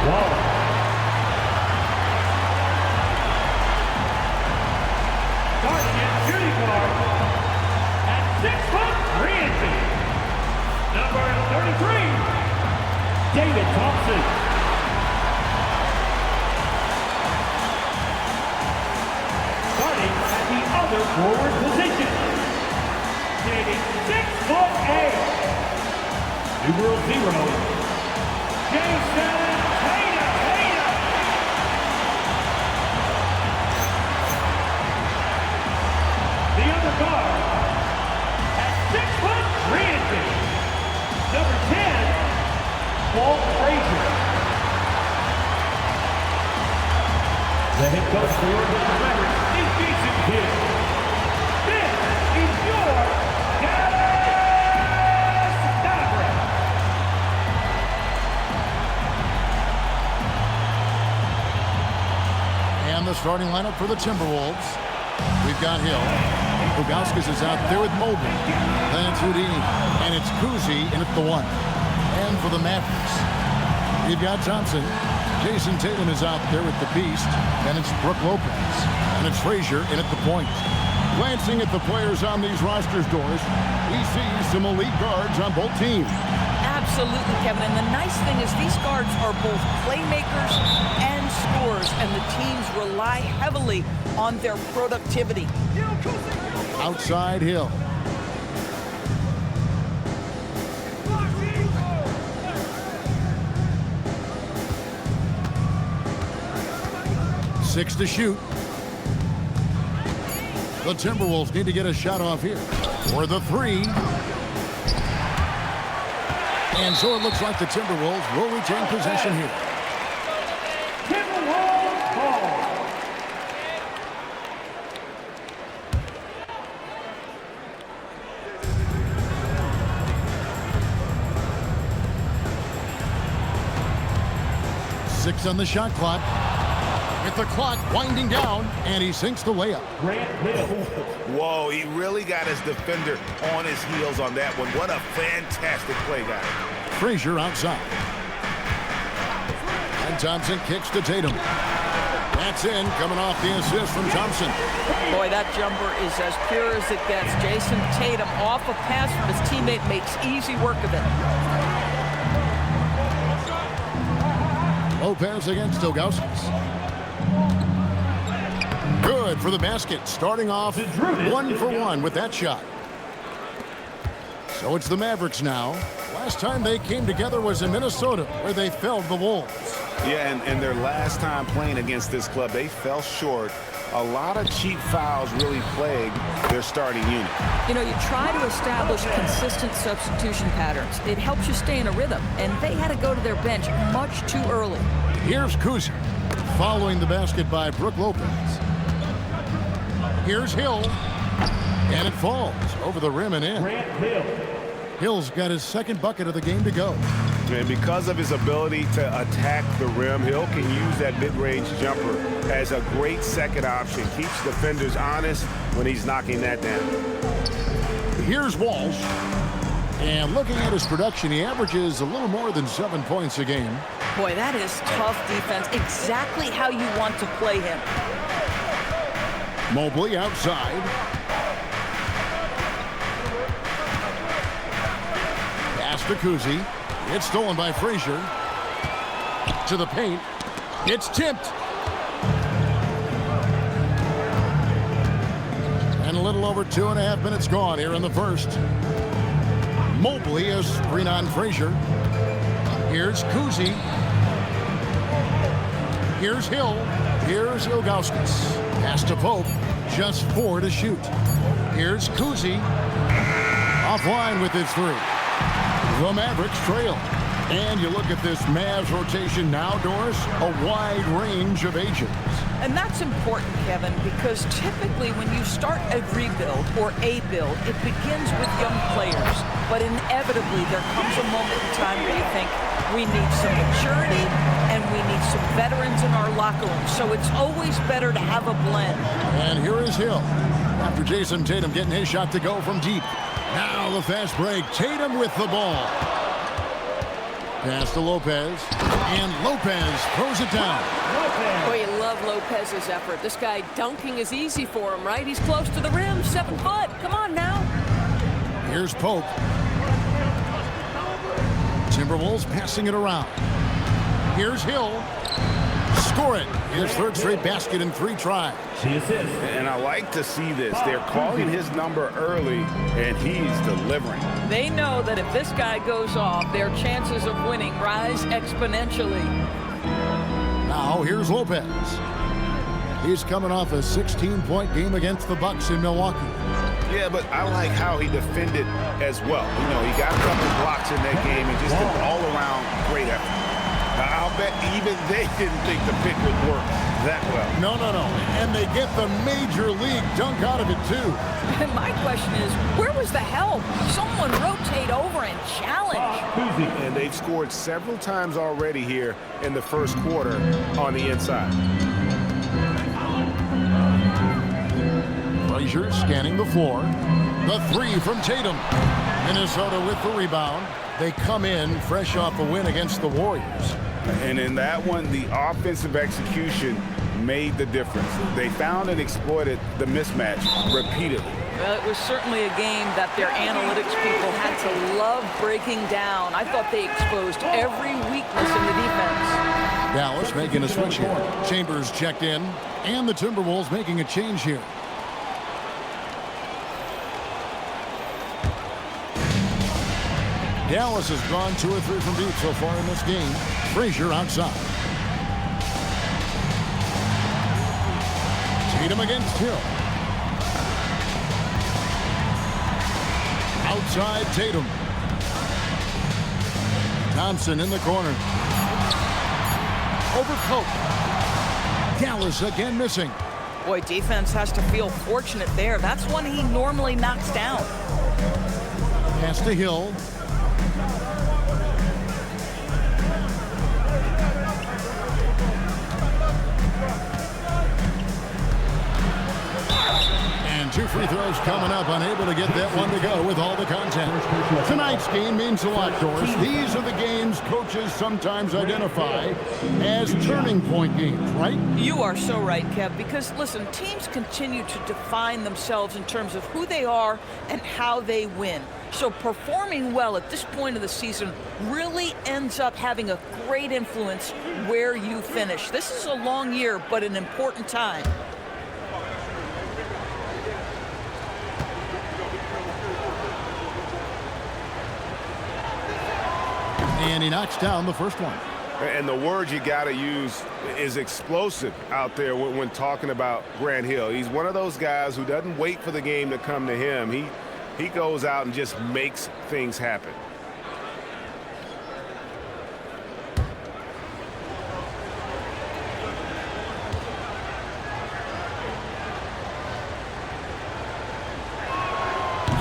Wall. Starting at shooting guard at 6'3", number 33, David Thompson. Starting at the other forward position, standing 6'8", numero 0, Jason Tatum. The other guard at 6'3", number 10, Walt Frazier. The head coach for your Mavericks is Jason Kidd. This is your Dallas Mavericks. And the starting lineup for the Timberwolves. We've got Hill. Ilgauskas is out there with Mobley. Then it's Houdini. And it's Cousy in at the 1. And for the Mavericks, you've got Thompson. Jason Tatum is out there with the Beast. And it's Brook Lopez. And it's Frazier in at the point. Glancing at the players on these rosters, Doris, we see some elite guards on both teams. Absolutely, Kevin. And the nice thing is these guards are both playmakers and scorers, and the teams rely heavily on their productivity. Outside Hill. Six to shoot. The Timberwolves need to get a shot off here. For the 3. And so it looks like the Timberwolves will retain possession here. Timberwolves ball. Six on the shot clock. With the clock winding down, and he sinks the layup. Whoa, he really got his defender on his heels on that one. What a fantastic play, guys. Frazier outside. And Thompson kicks to Tatum. That's in, coming off the assist from Thompson. Boy, that jumper is as pure as it gets. Jason Tatum off a pass from his teammate makes easy work of it. Lopez against Ilgauskas. Good for the basket, starting off 1 for 1 with that shot. So it's the Mavericks now. Last time they came together was in Minnesota, where they felled the Wolves. Yeah, and their last time playing against this club, they fell short. A lot of cheap fouls really plagued their starting unit. You know, you try to establish consistent substitution patterns. It helps you stay in a rhythm, and they had to go to their bench much too early. Here's Cousy, following the basket by Brook Lopez. Here's Hill, and it falls over the rim and in. Hill's got his second bucket of the game to go. And because of his ability to attack the rim, Hill can use that mid-range jumper as a great second option. Keeps defenders honest when he's knocking that down. Here's Walsh. And looking at his production, he averages a little more than 7 points a game. Boy, that is tough defense. Exactly how you want to play him. Mobley outside. Pass to Cousy. It's stolen by Frazier. To the paint. It's tipped. And a little over 2.5 minutes gone here in the first. Mobley is screen on Frazier. Here's Cousy. Here's Hill. Here's Ilgauskas. Pass to Pope. Just 4 to shoot. Here's Cousy. Offline with his 3. The Mavericks trail. And you look at this Mavs rotation now, Doris, a wide range of ages. And that's important, Kevin, because typically when you start a rebuild or a build, it begins with young players. But inevitably, there comes a moment in time where you think, we need some maturity and we need some veterans in our locker room. So it's always better to have a blend. And here is Hill. After Jason Tatum getting his shot to go from deep. Now the fast break. Tatum with the ball. Pass to Lopez. And Lopez throws it down. Boy, you love Lopez's effort. This guy dunking is easy for him, right? He's close to the rim, 7 foot. Come on now. Here's Pope. Timberwolves passing it around. Here's Hill. Score it. His third straight basket in 3 tries. And I like to see this. They're calling his number early, and he's delivering. They know that if this guy goes off, their chances of winning rise exponentially. Now here's Lopez. He's coming off a 16-point game against the Bucks in Milwaukee. Yeah, but I like how he defended as well. You know, he got a couple blocks in that game and just an all-around great effort. I'll bet even they didn't think the pick would work that well. No. And they get the major league dunk out of it, too. And my question is, where was the help? Someone rotate over and challenge. And they've scored several times already here in the first quarter on the inside. Frazier scanning the floor. The 3 from Tatum. Minnesota with the rebound. They come in fresh off a win against the Warriors. And in that one, the offensive execution made the difference. They found and exploited the mismatch repeatedly. Well, it was certainly a game that their analytics people had to love breaking down. I thought they exposed every weakness in the defense. Dallas making a switch here. Chambers checked in, and the Timberwolves making a change here. Dallas has gone 2 or 3 from deep so far in this game. Frazier outside. Tatum against Hill. Outside Tatum. Thompson in the corner. Over Pope. Dallas again missing. Boy, defense has to feel fortunate there. That's one he normally knocks down. Pass to Hill. And 2 free throws coming up, unable to get that one to go with all the content. Tonight's game means a lot, Doris. These are the games coaches sometimes identify as turning point games, right? You are so right, Kev, because, listen, teams continue to define themselves in terms of who they are and how they win. So performing well at this point of the season really ends up having a great influence where you finish. This is a long year, but an important time. And he knocks down the first one. And the word you got to use is explosive out there when talking about Grant Hill. He's one of those guys who doesn't wait for the game to come to him. He goes out and just makes things happen.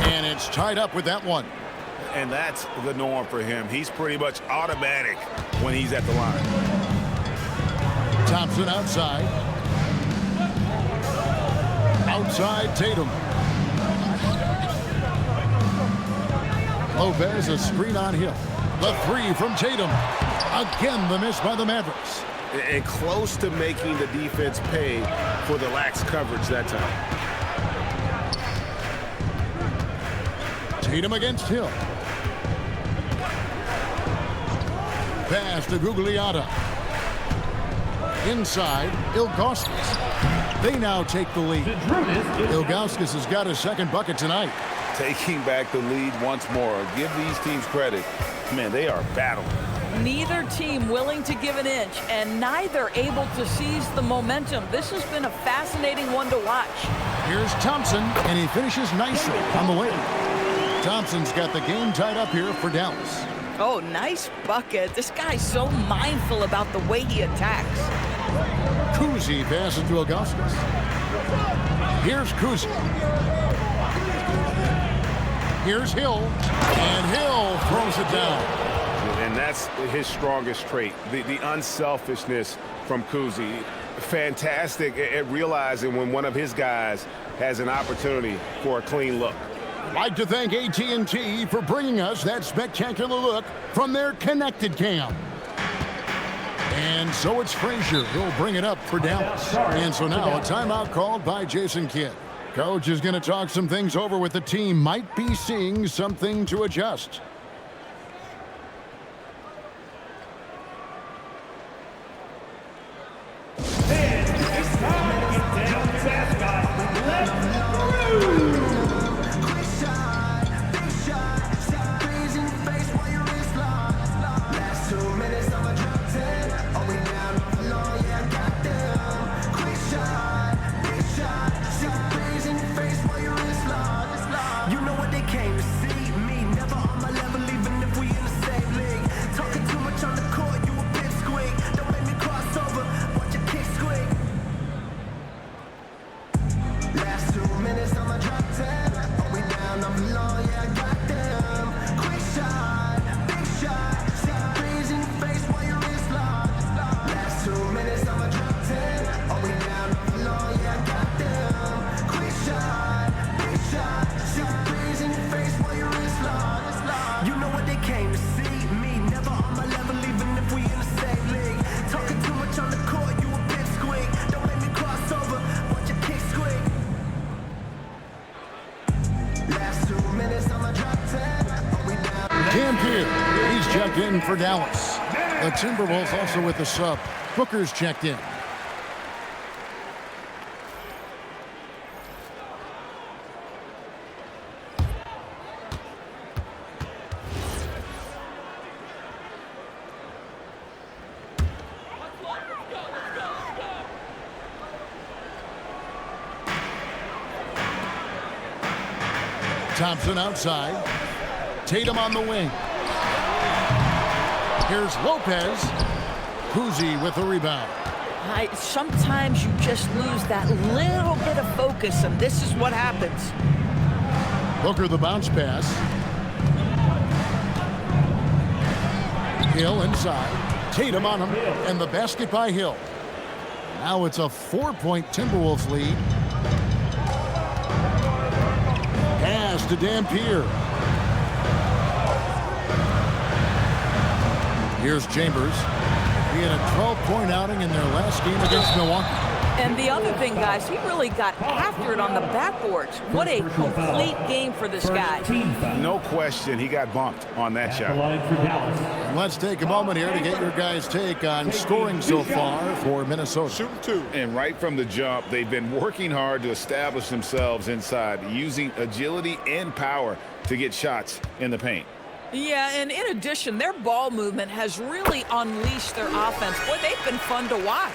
And it's tied up with that one. And that's the norm for him. He's pretty much automatic when he's at the line. Thompson outside. Outside Tatum. Lopez, a screen on Hill. The 3 from Tatum. Again, the miss by the Mavericks. And close to making the defense pay for the lax coverage that time. Tatum against Hill. Pass to Gugliotta. Inside, Ilgauskas. They now take the lead. Ilgauskas has got his second bucket tonight. Taking back the lead once more. Give these teams credit. Man, they are battling. Neither team willing to give an inch, and neither able to seize the momentum. This has been a fascinating one to watch. Here's Thompson, and he finishes nicely on the way. Thompson's got the game tied up here for Dallas. Oh, nice bucket. This guy's so mindful about the way he attacks. Cousy passes to Ilgauskas. Here's Cousy. Here's Hill. And Hill throws it down. And that's his strongest trait, the unselfishness from Cousy. Fantastic at realizing when one of his guys has an opportunity for a clean look. I'd like to thank AT&T for bringing us that spectacular look from their connected cam. And so it's Frazier. He'll bring it up for Dallas. And so now a timeout called by Jason Kidd. Coach is going to talk some things over with the team. Might be seeing something to adjust. He's checked in for Dallas. The Timberwolves also with the sub. Booker's checked in. Thompson outside. Tatum on the wing. Here's Lopez. Cousy with the rebound. Sometimes you just lose that little bit of focus, and this is what happens. Booker the bounce pass. Hill inside. Tatum on him, and the basket by Hill. Now it's a 4-point Timberwolves lead. Pass to Dampier. Here's Chambers. He had a 12-point outing in their last game against Milwaukee. And the other thing, guys, he really got after it on the backboards. What a complete game for this guy. No question, he got bumped on that shot. Let's take a moment here to get your guys' take on scoring so far for Minnesota. Shooting two. And right from the jump, they've been working hard to establish themselves inside, using agility and power to get shots in the paint. Yeah, and in addition, their ball movement has really unleashed their offense. Boy, they've been fun to watch.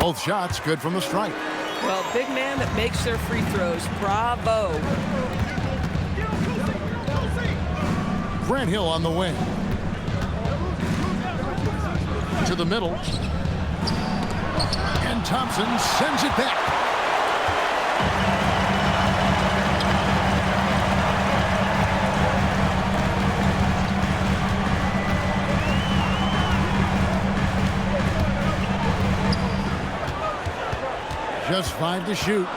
Both shots good from the strike. Well, big man that makes their free throws. Bravo. Grant Hill on the wing. To the middle. And Thompson sends it back. Just 5 to shoot.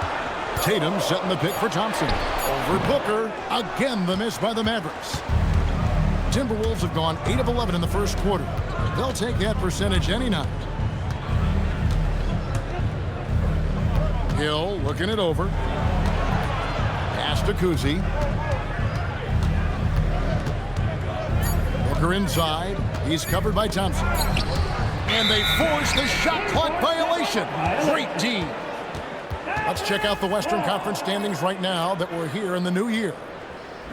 Tatum setting the pick for Thompson. Over Booker. Again, the miss by the Mavericks. Timberwolves have gone 8 of 11 in the first quarter. They'll take that percentage any night. Hill looking it over. Pass to Cousy. Booker inside. He's covered by Thompson. And they force the shot clock violation. Great D. Let's check out the Western Conference standings right now that we're here in the new year.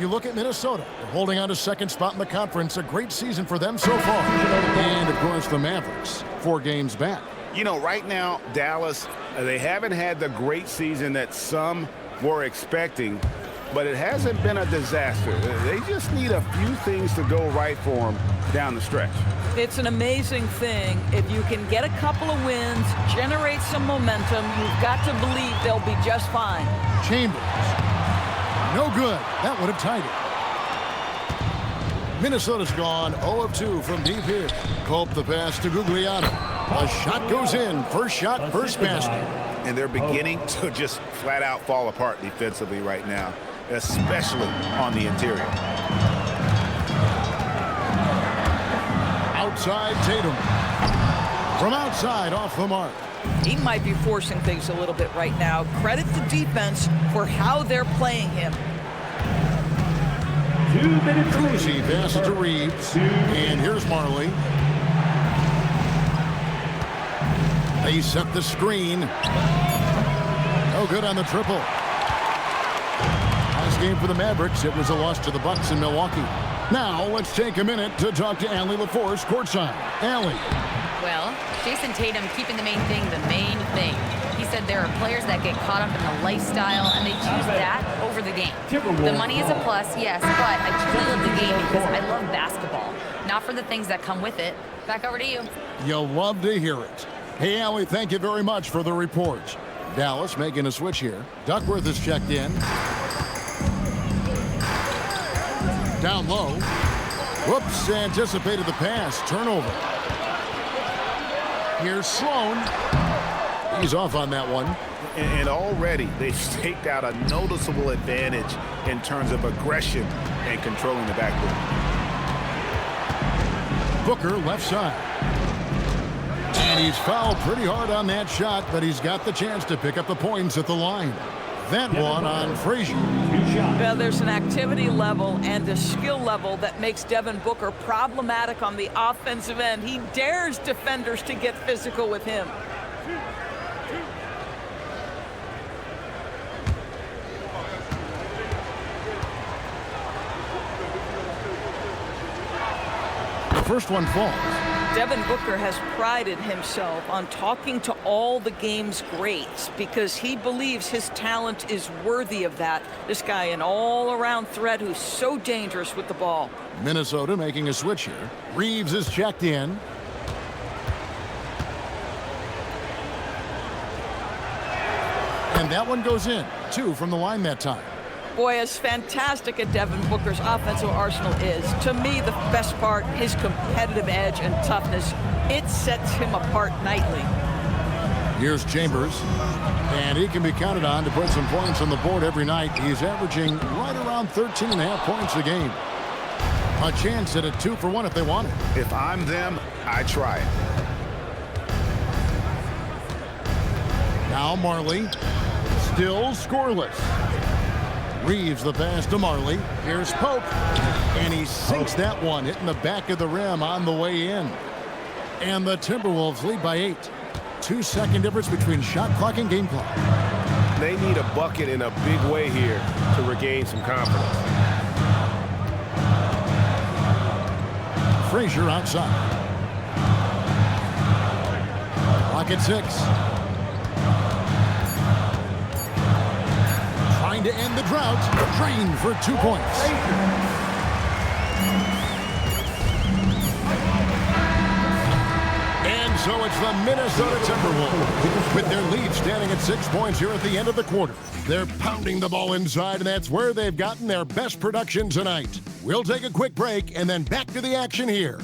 You look at Minnesota, they're holding on to second spot in the conference. A great season for them so far. And, of course, the Mavericks, 4 games back. You know, right now, Dallas, they haven't had the great season that some were expecting, but it hasn't been a disaster. They just need a few things to go right for them down the stretch. It's an amazing thing. If you can get a couple of wins, generate some momentum, you've got to believe they'll be just fine. Chambers. No good. That would have tied it. Minnesota's gone 0 of 2 from deep here. Culp the pass to Gugliotta. A shot goes in. First shot, first basket. And they're beginning to just flat out fall apart defensively right now, especially on the interior. Outside Tatum. From outside, off the mark. He might be forcing things a little bit right now. Credit the defense for how they're playing him. 2 minutes. Cousy passes to Reeves. And here's Marley. They set the screen. No good on the triple. Last game for the Mavericks. It was a loss to the Bucks in Milwaukee. Now let's take a minute to talk to Allie LaForce courtside. Allie. Well, Jason Tatum keeping the main thing. He said there are players that get caught up in the lifestyle and they choose that over the game. The money is a plus, yes, but I truly love the game because I love basketball, not for the things that come with it. Back over to you. You'll love to hear it. Hey, Allie, thank you very much for the report. Dallas making a switch here. Duckworth is checked in. Down low. Whoops, anticipated the pass. Turnover. Here's Sloan. He's off on that one. And already they've staked out a noticeable advantage in terms of aggression and controlling the backcourt. Booker left side. And he's fouled pretty hard on that shot, but he's got the chance to pick up the points at the line. That one on Frazier. Well, there's an activity level and a skill level that makes Devin Booker problematic on the offensive end. He dares defenders to get physical with him. The first one falls. Devin Booker has prided himself on talking to all the game's greats because he believes his talent is worthy of that. This guy, an all-around threat who's so dangerous with the ball. Minnesota making a switch here. Reeves is checked in. And that one goes in. 2 from the line that time. Boy, as fantastic as Devin Booker's offensive arsenal is, to me, the best part, his competitive edge and toughness, it sets him apart nightly. Here's Chambers, and he can be counted on to put some points on the board every night. He's averaging right around 13.5 points a game. A chance at a 2-for-1 if they want it. If I'm them, I try it. Now Marley, still scoreless. Reeves the pass to Marley. Here's Pope. And he sinks that one, hitting the back of the rim on the way in. And the Timberwolves lead by 8. 2-second difference between shot clock and game clock. They need a bucket in a big way here to regain some confidence. Frazier outside. Clock at 6. Trying to end the drought. Drained for 2 points. And so it's the Minnesota Timberwolves with their lead standing at 6 points here at the end of the quarter. They're pounding the ball inside, and that's where they've gotten their best production tonight. We'll take a quick break and then back to the action here.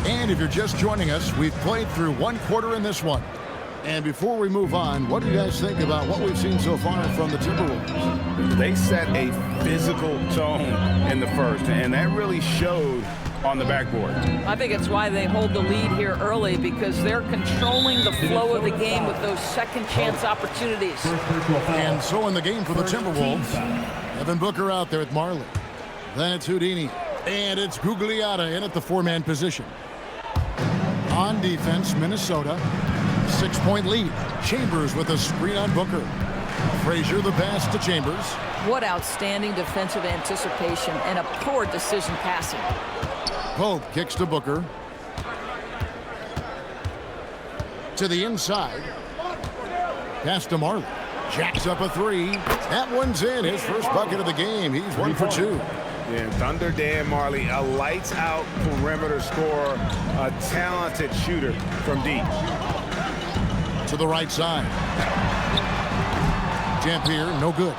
And if you're just joining us, we've played through 1 quarter in this one. And before we move on, what do you guys think about what we've seen so far from the Timberwolves? They set a physical tone in the first, and that really showed on the backboard. I think it's why they hold the lead here early, because they're controlling the flow of the game with those second chance opportunities. And so in the game for the Timberwolves, Devin Booker out there with Marley. Then it's Houdini. And it's Gugliotta in at the 4-man position. On defense, Minnesota. 6-point lead. Chambers with a screen on Booker. Frazier the pass to Chambers. What outstanding defensive anticipation and a poor decision passing. Pope kicks to Booker. To the inside. Pass to Marley. Jacks up a three. That one's in. His first bucket of the game. He's 1 for 2. Yeah, Thunder Dan Majerle, a lights-out perimeter scorer, a talented shooter from deep. To the right side. Dampier, no good.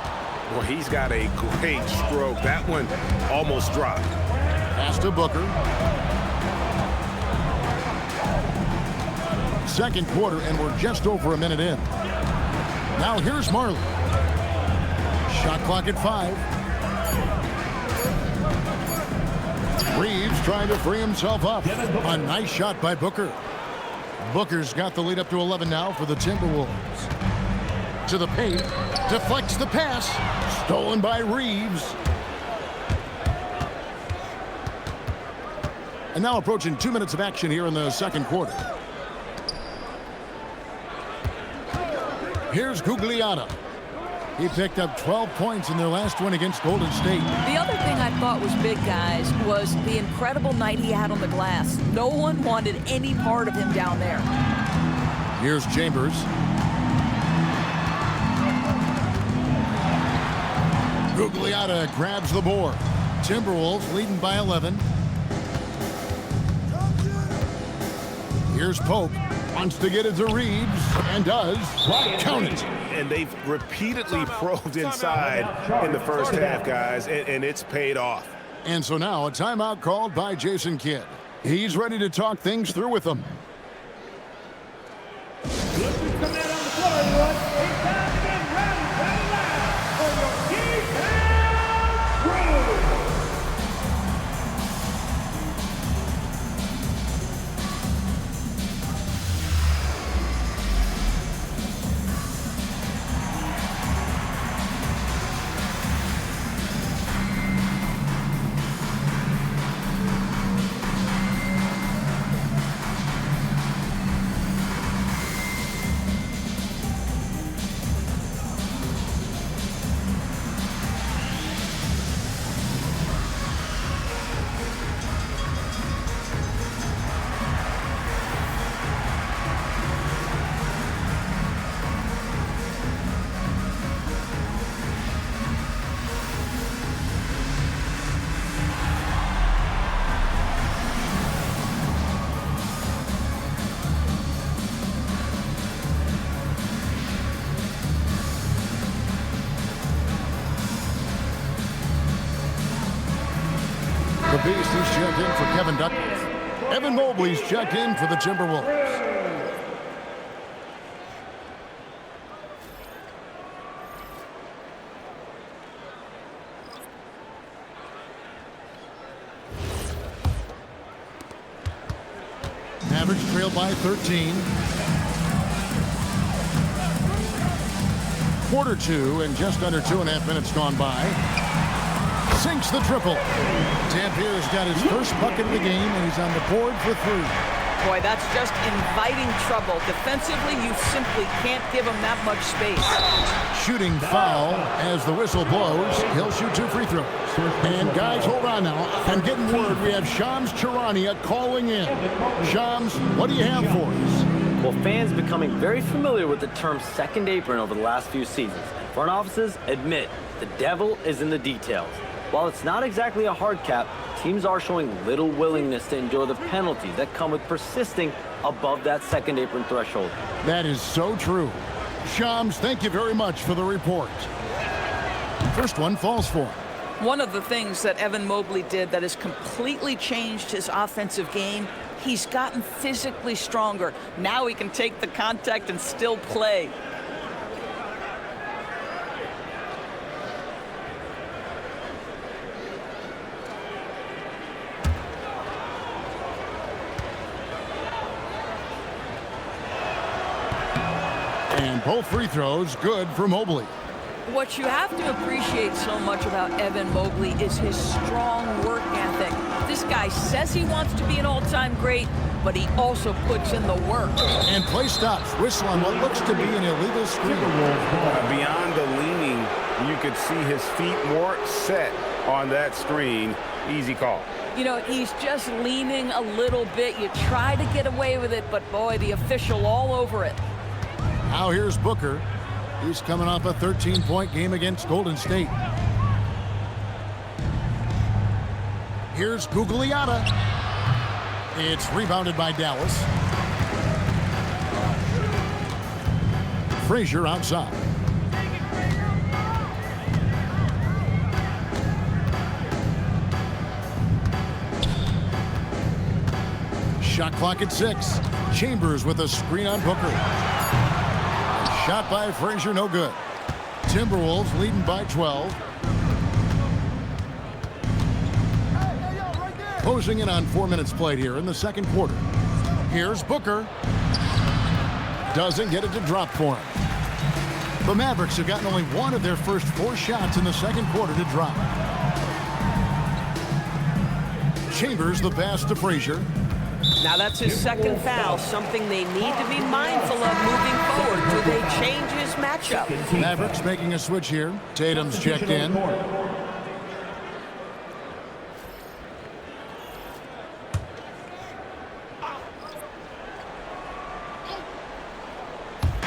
Well, he's got a great stroke. That one almost dropped. Pass to Booker. Second quarter, and we're just over a minute in. Now here's Marley. Shot clock at 5. Reeves trying to free himself up. A nice shot by Booker. Booker's got the lead up to 11 now for the Timberwolves. To the paint. Deflects the pass. Stolen by Reeves. And now approaching 2 minutes of action here in the second quarter. Here's Gugliotta. He picked up 12 points in their last one against Golden State. The other thing I thought was big, guys, was the incredible night he had on the glass. No one wanted any part of him down there. Here's Chambers. Gugliotta grabs the board. Timberwolves leading by 11. Here's Pope. Wants to get it to Reeves, and does. Count it. And they've repeatedly probed inside in the first half, guys, and it's paid off. And so now a timeout called by Jason Kidd. He's ready to talk things through with them. Coming out on the floor, everyone. It's time to get ready for your Keytown Crew. The Beast is checked in for Kevin Duckworth. Evan Mobley's checked in for the Timberwolves. Mavericks trail by 13. Quarter 2 and just under 2.5 minutes gone by. Sinks the triple. Dampier's got his first bucket of the game, and he's on the board for 3. Boy, that's just inviting trouble. Defensively, you simply can't give him that much space. Shooting foul as the whistle blows. He'll shoot 2 free throws. And guys, hold on now. I'm getting word we have Shams Charania calling in. Shams, what do you have for us? Well, fans becoming very familiar with the term second apron over the last few seasons. Front offices admit the devil is in the details. While it's not exactly a hard cap, teams are showing little willingness to endure the penalties that come with persisting above that second apron threshold. That is so true. Shams, thank you very much for the report. First one falls for him. One of the things that Evan Mobley did that has completely changed his offensive game, he's gotten physically stronger. Now he can take the contact and still play. And both free throws good for Mobley. What you have to appreciate so much about Evan Mobley is his strong work ethic. This guy says he wants to be an all-time great, but he also puts in the work. And play stops. Whistle on what looks to be an illegal screen. Beyond the leaning, you could see his feet weren't set on that screen. Easy call. You know, he's just leaning a little bit. You try to get away with it, but boy, the official all over it. Now here's Booker. He's coming off a 13-point game against Golden State. Here's Gugliotta. It's rebounded by Dallas. Frazier outside. Shot clock at 6. Chambers with a screen on Booker. A shot by Frazier, no good. Timberwolves leading by 12. Closing in on 4 minutes played here in the second quarter. Here's Booker. Doesn't get it to drop for him. The Mavericks have gotten only one of their first 4 shots in the second quarter to drop. Chambers the pass to Frazier. Now that's his second foul, something they need to be mindful of moving forward. Do they change his matchup? Mavericks making a switch here. Tatum's checked in.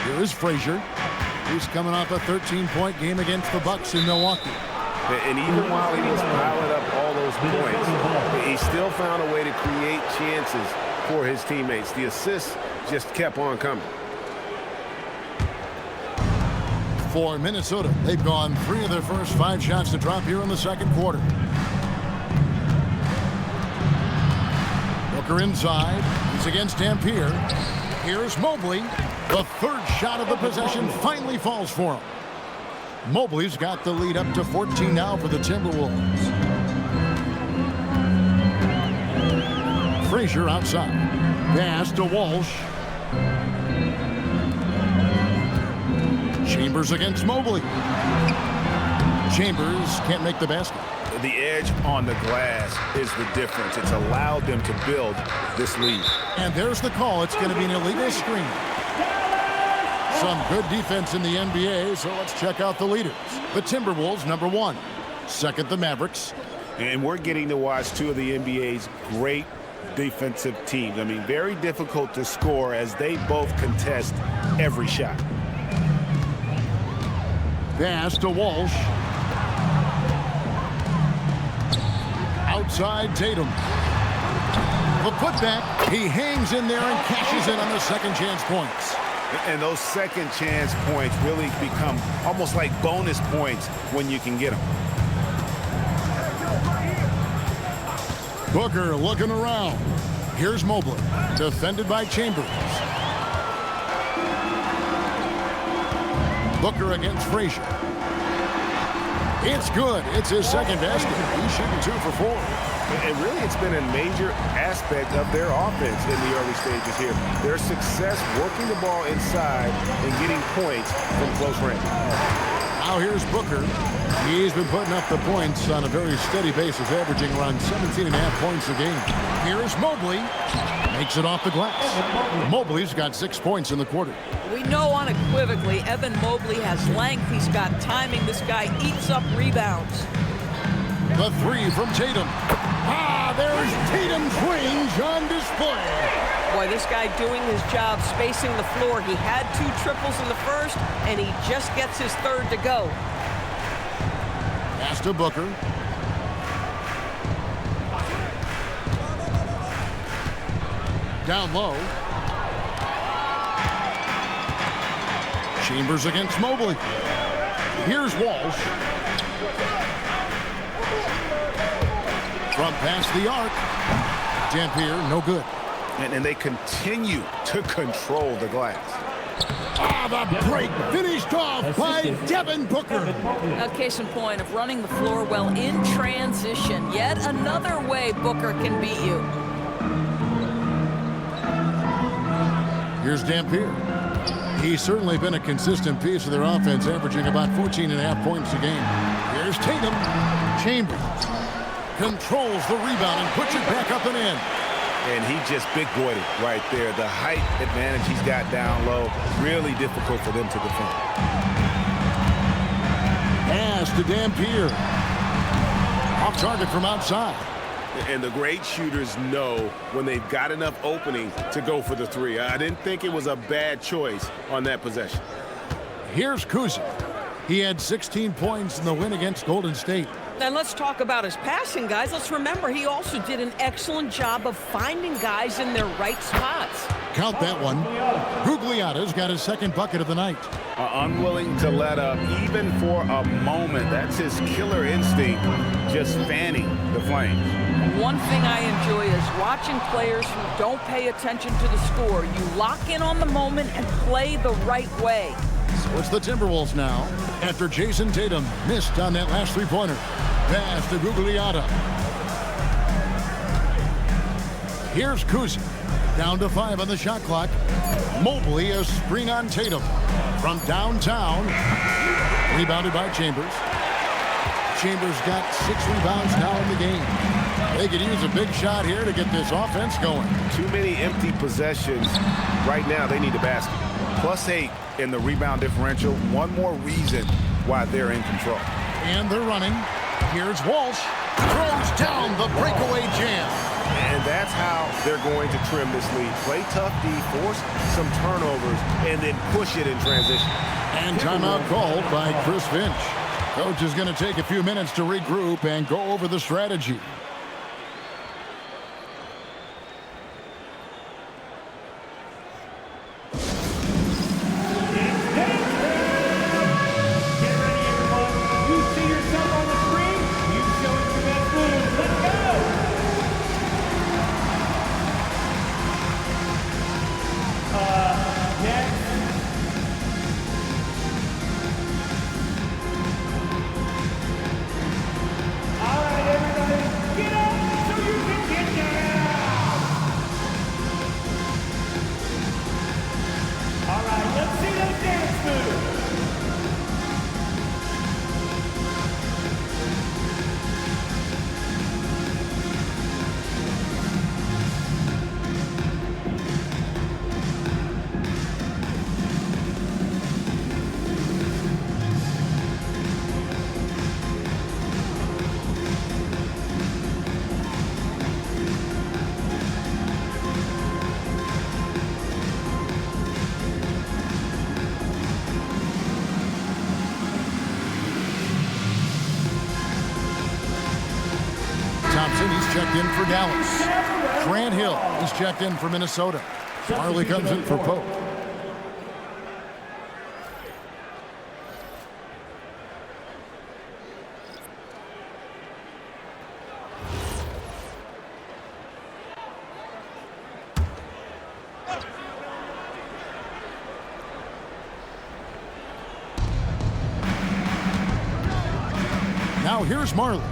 Here is Frazier. He's coming off a 13-point game against the Bucks in Milwaukee. And even while he was piling up all those points, he still found a way to create chances for his teammates. The assists just kept on coming. For Minnesota, they've gone 3 of their first 5 shots to drop here in the second quarter. Booker inside. He's against Dampier. Here's Mobley. The third shot of the possession finally falls for him. Mobley's got the lead up to 14 now for the Timberwolves. Frazier outside. Pass to Walsh. Chambers against Mobley. Chambers can't make the basket. The edge on the glass is the difference. It's allowed them to build this lead. And there's the call. It's going to be an illegal screen. Some good defense in the NBA, so let's check out the leaders. The Timberwolves, number 1. Second, the Mavericks. And we're getting to watch 2 of the NBA's great defensive teams. I mean, very difficult to score as they both contest every shot. Pass to Walsh. Outside Tatum. The putback. He hangs in there and cashes in on the second chance points. And those second chance points really become almost like bonus points when you can get them. Booker looking around. Here's Mobley. Defended by Chambers. Booker against Frazier. It's good. It's his second basket. He's shooting 2 for 4. And really, it's been a major aspect of their offense in the early stages here. Their success working the ball inside and getting points from close range. Now here's Booker. He's been putting up the points on a very steady basis, averaging around 17.5 points a game. Here's Mobley. Makes it off the glass. Mobley's got 6 points in the quarter. We know unequivocally Evan Mobley has length. He's got timing. This guy eats up rebounds. The 3 from Tatum. There's Tatum's range on display. Boy, this guy doing his job spacing the floor. He had 2 triples in the first, and he just gets his third to go. Pass to Booker. Down low. Chambers against Mobley. Here's Walsh. From past the arc. Dampier, no good. And they continue to control the glass. The break finished off by Devin Booker. A case in point of running the floor well in transition. Yet another way Booker can beat you. Here's Dampier. He's certainly been a consistent piece of their offense, averaging about 14.5 points a game. Here's Tatum. Chambers controls the rebound and puts it back up and in. And he just big-boyed it right there. The height advantage he's got down low, really difficult for them to defend. Pass to Dampier. Off target from outside. And the great shooters know when they've got enough opening to go for the 3. I didn't think it was a bad choice on that possession. Here's Cousy. He had 16 points in the win against Golden State. And let's talk about his passing, guys. Let's remember he also did an excellent job of finding guys in their right spots. Count that one. Gugliotta's got his second bucket of the night. Unwilling to let up even for a moment. That's his killer instinct, just fanning the flames. One thing I enjoy is watching players who don't pay attention to the score. You lock in on the moment and play the right way. So it's the Timberwolves now after Jason Tatum missed on that last three-pointer. Pass to Gugliotta. Here's Cousy. Down to 5 on the shot clock. Mobley a screen on Tatum. From downtown. Rebounded by Chambers. Chambers got 6 rebounds now in the game. They could use a big shot here to get this offense going. Too many empty possessions. Right now, they need a basket. +8 in the rebound differential. One more reason why they're in control. And they're running. Here's Walsh. Throws down the breakaway jam. And that's how they're going to trim this lead. Play tough D, force some turnovers, and then push it in transition. And timeout called by Chris Finch. Coach is going to take a few minutes to regroup and go over the strategy. He's checked in for Dallas. Grant Hill is checked in for Minnesota. Majerle comes in for Pope. Now here's Majerle.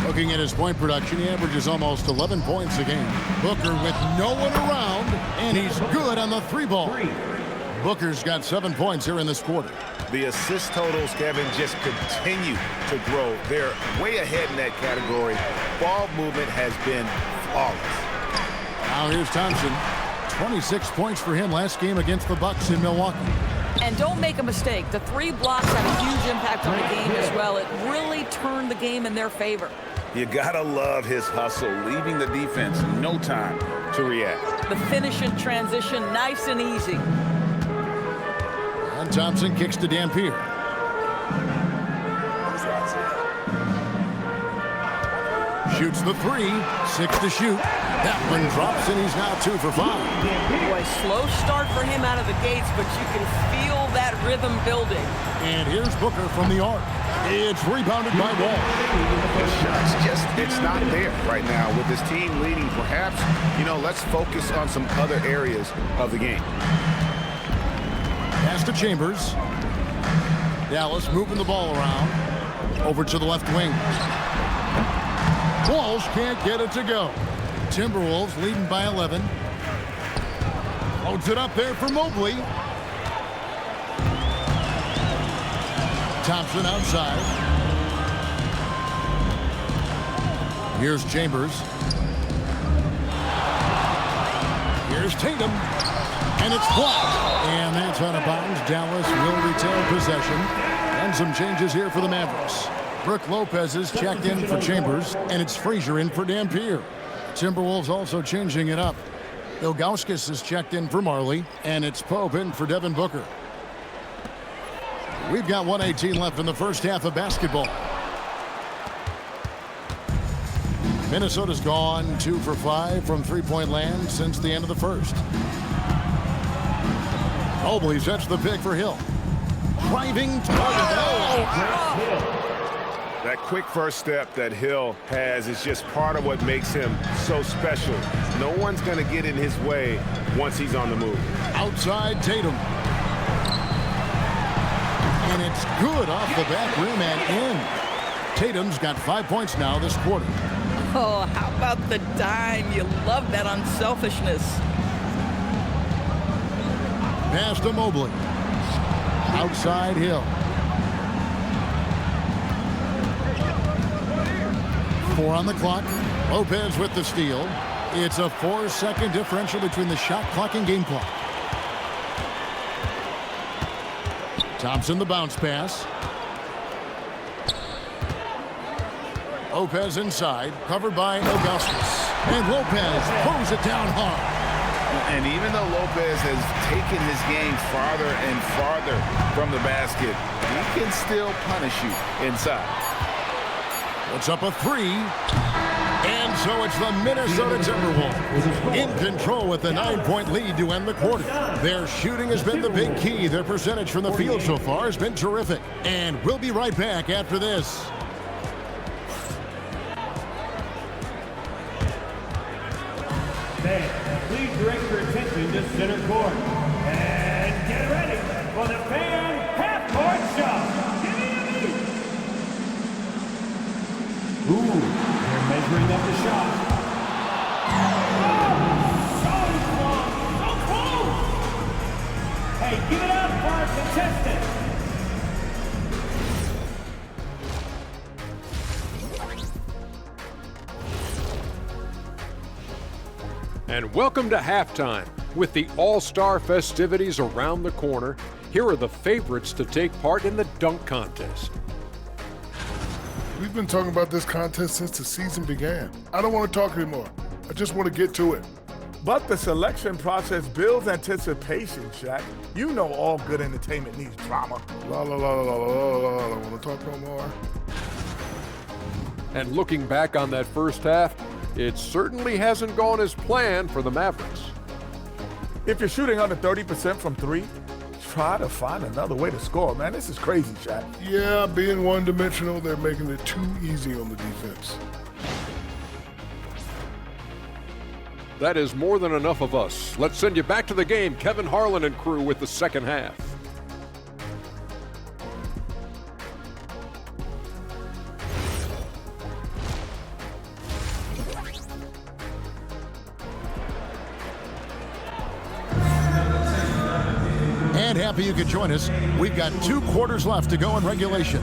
Looking at his point production, he averages almost 11 points a game. Booker with no one around, and he's good on the 3-ball. Booker's got 7 points here in this quarter. The assist totals, Kevin, just continue to grow. They're way ahead in that category. Ball movement has been flawless. Now here's Thompson. 26 points for him last game against the Bucks in Milwaukee. And don't make a mistake. The 3 blocks had a huge impact on the game as well. It really turned the game in their favor. You gotta love his hustle, leaving the defense no time to react. The finish in transition, nice and easy. And Thompson kicks to Dampier. Shoots the 3, 6 to shoot. That one drops, and he's now 2 for 5. Boy, slow start for him out of the gates, but you can feel that rhythm building. And here's Booker from the arc. It's rebounded by Wall. It's not there right now with this team leading. Perhaps, let's focus on some other areas of the game. Pass to Chambers. Dallas moving the ball around. Over to the left wing. Walsh can't get it to go. Timberwolves leading by 11. Loads it up there for Mobley. Thompson outside. Here's Chambers. Here's Tatum. And it's blocked. And that's out of bounds. Dallas will retain possession. And some changes here for the Mavericks. Brook Lopez is checked in for Chambers. And it's Frazier in for Dampier. Timberwolves also changing it up. Ilgauskas is checked in for Majerle. And it's Pope in for Devin Booker. We've got 1:18 left in the first half of basketball. Minnesota's gone 2 for 5 from three-point land since the end of the first. Mobley sets the pick for Hill. Driving target. That quick first step that Hill has is just part of what makes him so special. No one's going to get in his way once he's on the move. Outside Tatum. And it's good off the back rim and in. Tatum's got 5 points now this quarter. Oh, how about the dime? You love that unselfishness. Pass to Mobley. Outside Hill. 4 on the clock. Lopez with the steal. It's a 4-second differential between the shot clock and game clock. Thompson the bounce pass. Lopez inside, covered by Ilgauskas. And Lopez throws it down hard. And even though Lopez has taken his game farther and farther from the basket, he can still punish you inside. Puts up a 3. And so it's the Minnesota Timberwolves in control with the 9-point lead to end the quarter. Their shooting has been the big key. Their percentage from the field so far has been terrific. And we'll be right back after this. Fans, please direct your attention to center court. And get ready for the fan half-court shot. Ooh, they're measuring up the shot. Oh, so close! Hey, give it up for our contestant. And welcome to halftime. With the All-Star festivities around the corner, here are the favorites to take part in the dunk contest. We've been talking about this contest since the season began. I don't want to talk anymore. I just want to get to it. But the selection process builds anticipation, Shaq. You know all good entertainment needs drama. La la la la la la la. I don't want to talk no more. And looking back on that first half, it certainly hasn't gone as planned for the Mavericks. If you're shooting under 30% from 3, try to find another way to score, man. This is crazy, Shaq. Yeah, being one-dimensional, they're making it too easy on the defense. That is more than enough of us. Let's send you back to the game. Kevin Harlan and crew with the second half. And happy you could join us. We've got 2 quarters left to go in regulation.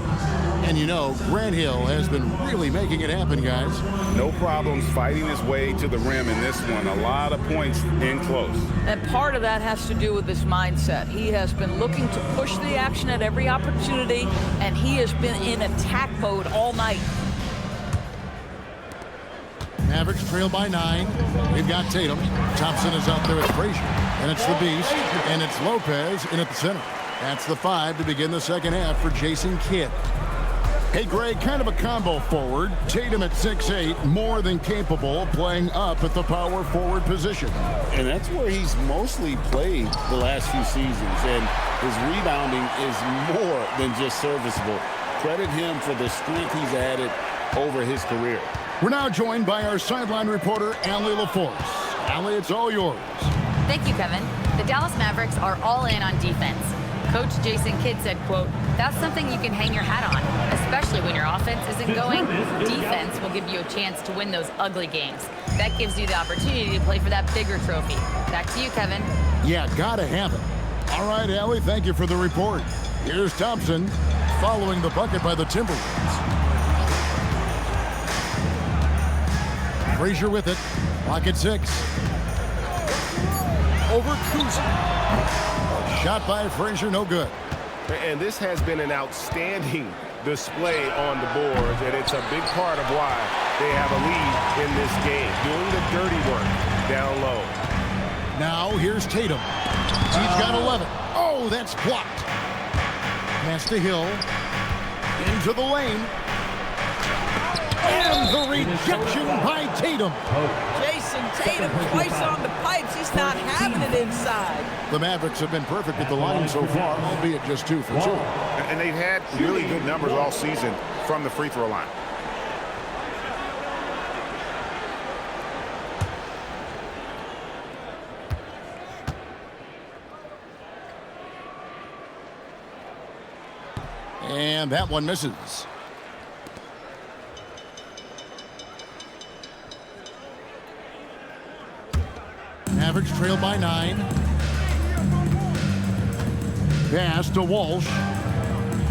And you know, Grant Hill has been really making it happen, guys. No problems fighting his way to the rim in this one. A lot of points in close. And part of that has to do with his mindset. He has been looking to push the action at every opportunity, and he has been in attack mode all night. Mavericks trail by 9. We've got Tatum. Thompson is out there with Frazier. And it's the Beast. And it's Lopez in at the center. That's the 5 to begin the second half for Jason Kidd. Hey, Greg, kind of a combo forward. Tatum at 6'8", more than capable, playing up at the power forward position. And that's where he's mostly played the last few seasons. And his rebounding is more than just serviceable. Credit him for the strength he's added over his career. We're now joined by our sideline reporter, Allie LaForce. Allie, it's all yours. Thank you, Kevin. The Dallas Mavericks are all in on defense. Coach Jason Kidd said, quote, "That's something you can hang your hat on, especially when your offense isn't going. Defense will give you a chance to win those ugly games. That gives you the opportunity to play for that bigger trophy." Back to you, Kevin. Yeah, gotta have it. All right, Allie, thank you for the report. Here's Thompson following the bucket by the Timberwolves. Frazier with it. Clock at 6. Over Cousy. Shot by Frazier, no good. And this has been an outstanding display on the boards, and it's a big part of why they have a lead in this game, doing the dirty work down low. Now here's Tatum. He's got 11. Oh, that's blocked. Pass to Hill. Into the lane. And the rejection by Tatum. Jason Tatum twice on the pipes. He's not having it inside. The Mavericks have been perfect at the line so far, albeit just 2 for 2. And they've had really good numbers all season from the free throw line. And that one misses. Mavericks trail by 9. Pass to Walsh.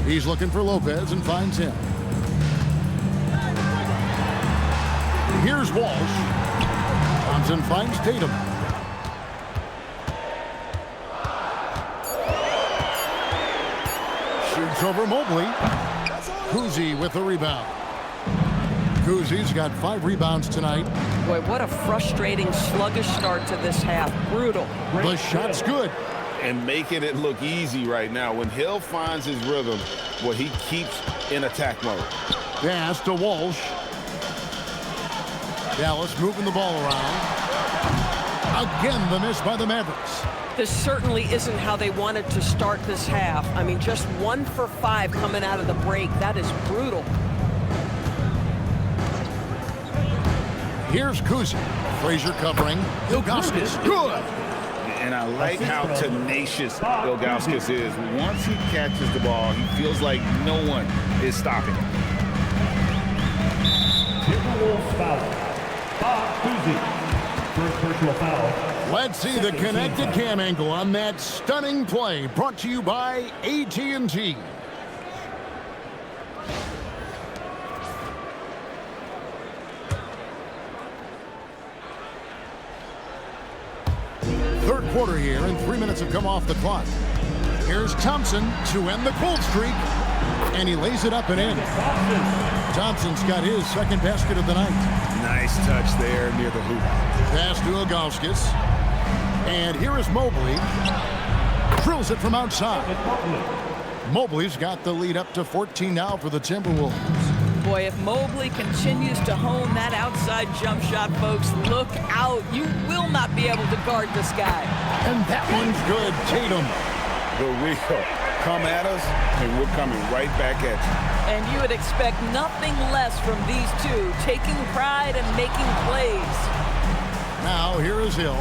He's looking for Lopez and finds him. Here's Walsh. Thompson finds Tatum. Shoots over Mobley. Cousy with the rebound. Cousy's got 5 rebounds tonight. Boy, what a frustrating, sluggish start to this half. Brutal. The shot's good. And making it look easy right now. When Hill finds his rhythm, well, he keeps in attack mode. Pass to Walsh. Dallas moving the ball around. Again, the miss by the Mavericks. This certainly isn't how they wanted to start this half. I mean, just 1 for 5 coming out of the break. That is brutal. Here's Cousy. Frazier covering. Ilgauskas. Good. And I like how tenacious Ilgauskas is. Once he catches the ball, he feels like no one is stopping him. Timberwolves foul. Cousy. First personal foul. Let's see the connected cam angle on that stunning play. Brought to you by AT&T. Third quarter here, and 3 minutes have come off the clock. Here's Thompson to end the cold streak, and he lays it up and in. Thompson's got his second basket of the night. Nice touch there near the hoop. Pass to Ilgauskas. And here is Mobley. Drills it from outside. Mobley's got the lead up to 14 now for the Timberwolves. Boy, if Mobley continues to hone that outside jump shot, folks, look out. You will not be able to guard this guy. And that one's good. Tatum. The real. Come at us, and we're coming right back at you. And you would expect nothing less from these two, taking pride and making plays. Now here is Hill.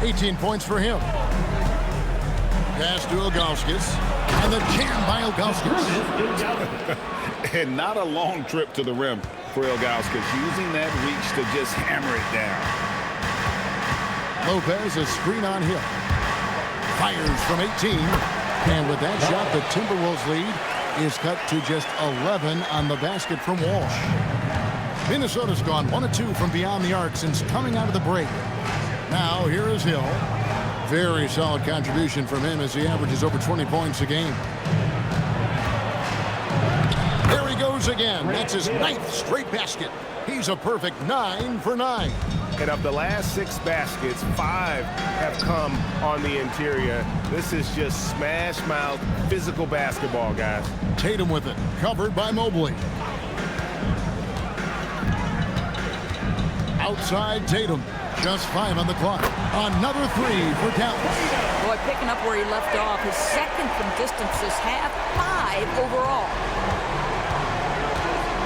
18 points for him. Pass to Ilgauskas. And the jam by Ilgauskas. And not a long trip to the rim for Ilgauskas, using that reach to just hammer it down. Lopez, a screen on Hill. Fires from 18. And with that shot, the Timberwolves lead is cut to just 11 on the basket from Walsh. Minnesota's gone 1 of 2 from beyond the arc since coming out of the break. Now here is Hill. Very solid contribution from him as he averages over 20 points a game. There he goes again. That's his 9th straight basket. He's a perfect 9 for 9. And of the last 6 baskets, 5 have come on the interior. This is just smash mouth physical basketball, guys. Tatum with it, covered by Mobley. Outside Tatum, just 5 on the clock. Another 3 for Dallas. Boy, picking up where he left off. His second from distance this half, 5 overall.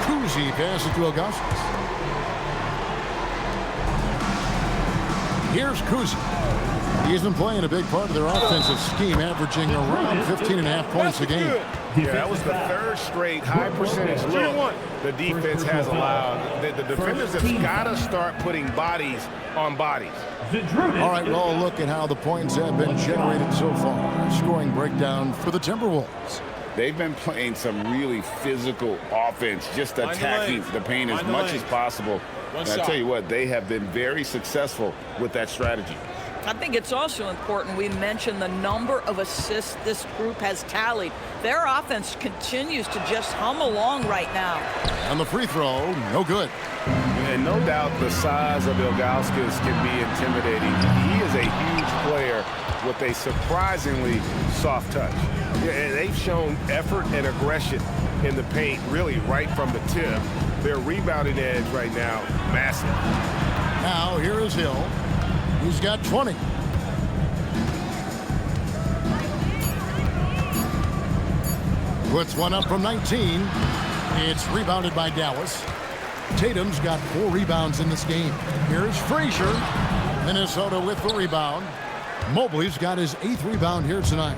Cousy passes to Ilgauskas. Here's Cousy. He's been playing a big part of their offensive scheme, averaging around 15.5 points a game. Yeah, that was the 3rd straight high percentage look the defense has allowed. The defenders have got to start putting bodies on bodies. All right, well, look at how the points have been generated so far. Scoring breakdown for the Timberwolves. They've been playing some really physical offense, just attacking the paint as much as possible. And I tell you what, they have been very successful with that strategy. I think it's also important we mention the number of assists this group has tallied. Their offense continues to just hum along right now. And the free throw, no good. And no doubt the size of Ilgauskas can be intimidating. He is a huge player with a surprisingly soft touch. Yeah, they've shown effort and aggression in the paint, really right from the tip. Their rebounding edge right now, massive. Now here is Hill. He's got 20. Puts one up from 19. It's rebounded by Dallas. Tatum's got 4 rebounds in this game. Here's Frazier. Minnesota with the rebound. Mobley's got his 8th rebound here tonight.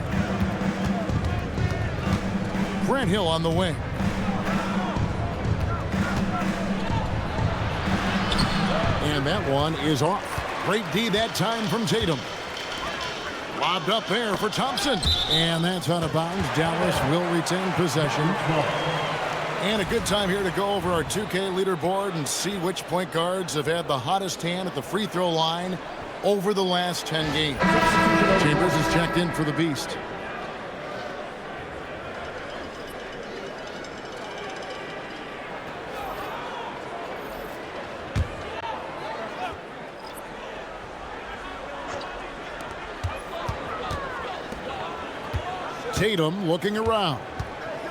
Grant Hill on the wing. And that one is off. Great D that time from Tatum. Lobbed up there for Thompson. And that's out of bounds. Dallas will retain possession. And a good time here to go over our 2K leaderboard and see which point guards have had the hottest hand at the free throw line over the last 10 games. Chambers is checked in for the Beast. Tatum looking around.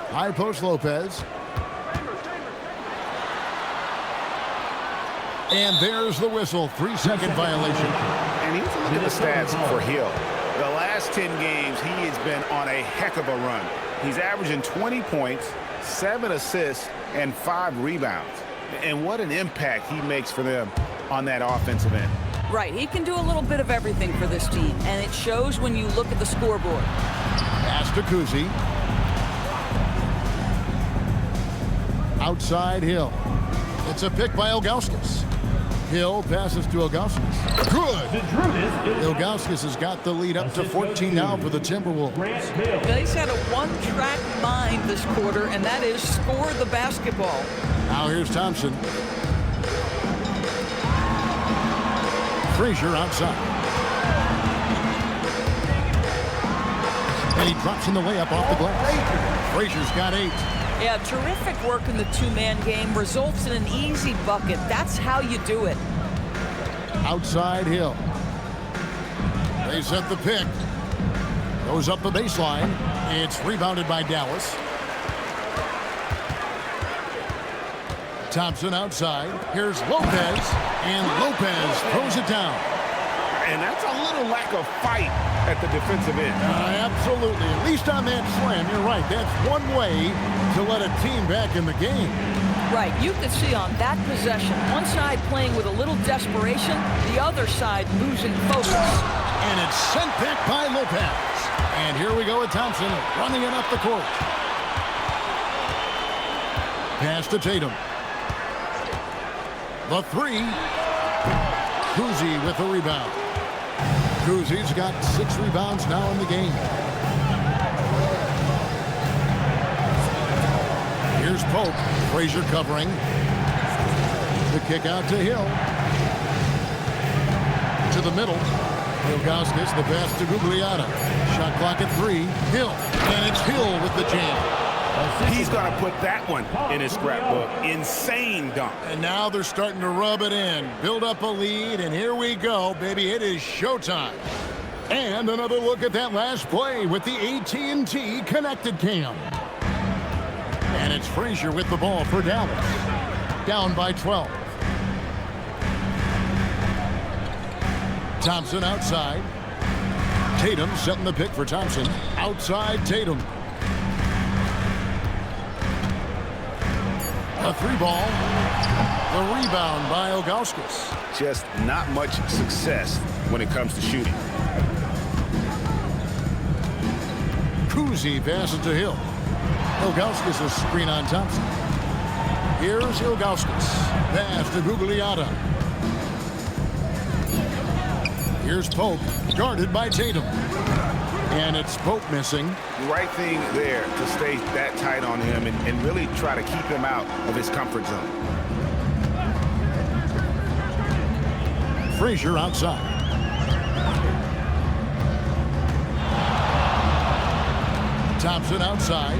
High post Lopez. And there's the whistle. 3-second violation. And here's a look at the stats for Hill. The last 10 games, he has been on a heck of a run. He's averaging 20 points, 7 assists, and 5 rebounds. And what an impact he makes for them on that offensive end. Right, he can do a little bit of everything for this team, and it shows when you look at the scoreboard. Pass to Cousy. Outside Hill. It's a pick by Ilgauskas. Hill passes to Ilgauskas. Good. Ilgauskas has got the lead up to 14 now for the Timberwolves. He's had a one-track mind this quarter, and that is score the basketball. Now here's Thompson. Frazier outside. And he drops in the layup off the glass. Frazier's got 8. Yeah, terrific work in the two-man game results in an easy bucket. That's how you do it. Outside Hill. They set the pick. Goes up the baseline. It's rebounded by Dallas. Thompson outside. Here's Lopez. And Lopez throws it down. And that's a little lack of fight at the defensive end. Absolutely. At least on that slam, you're right. That's one way to let a team back in the game. Right. You could see on that possession, one side playing with a little desperation, the other side losing focus. And it's sent back by Lopez. And here we go with Thompson running it up the court. Pass to Tatum. The 3. Cousy with the rebound. Cousy's got 6 rebounds now in the game. Here's Pope. Frazier covering. The kick out to Hill. To the middle. Ilgauskas, the pass to Gugliotta. Shot clock at 3. Hill. And it's Hill with the jam. He's going to put that one in his scrapbook. Insane dunk. And now they're starting to rub it in. Build up a lead, and here we go, baby. It is showtime. And another look at that last play with the AT&T connected cam. And it's Frazier with the ball for Dallas. Down by 12. Thompson outside. Tatum setting the pick for Thompson. Outside Tatum. A 3-ball. The rebound by Ilgauskas. Just not much success when it comes to shooting. Cousy passes to Hill. Ilgauskas is screen on Thompson. Here's Ilgauskas. Pass to Gugliotta. Here's Pope. Guarded by Tatum. And it's Pope missing. Right thing there to stay that tight on him and really try to keep him out of his comfort zone. Frazier outside. Thompson outside.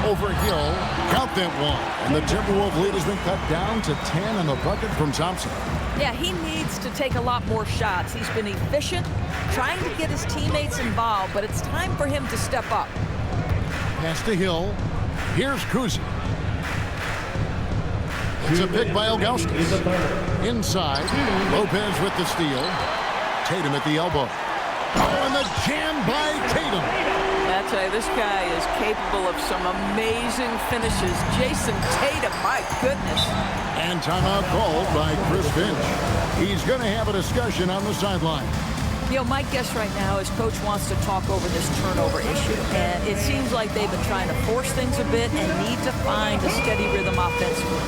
over Hill. Count that one. And the Timberwolves lead has been cut down to 10 on the bucket from Thompson. Yeah, he needs to take a lot more shots. He's been efficient, trying to get his teammates involved, but it's time for him to step up. Pass to Hill. Here's Cousy. It's a pick by Ilgauskas. Inside, Lopez with the steal. Tatum at the elbow. Oh, and the jam by Tatum. I tell you, this guy is capable of some amazing finishes. Jason Tatum, my goodness. And timeout called by Chris Finch. He's going to have a discussion on the sideline. You know, my guess right now is Coach wants to talk over this turnover issue. And it seems like they've been trying to force things a bit and need to find a steady rhythm offensively.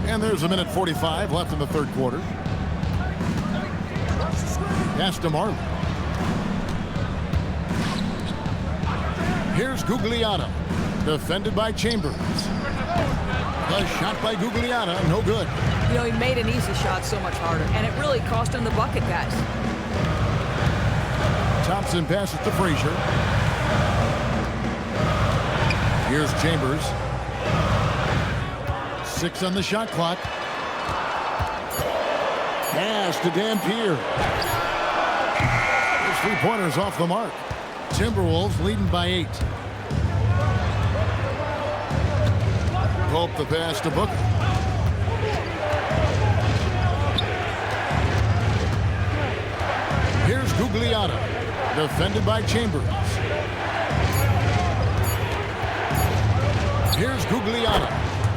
And there's a minute 45 left in the third quarter. Pass to Majerle. Here's Gugliotta. Defended by Chambers. The shot by Gugliotta, no good. You know, he made an easy shot so much harder, and it really cost him the bucket, guys. Thompson passes to Frazier. Here's Chambers. 6 on the shot clock. Pass to Dampier. His three-pointers off the mark. Timberwolves leading by 8. Pope the pass to Booker. Here's Gugliotta. Defended by Chambers. Here's Gugliotta.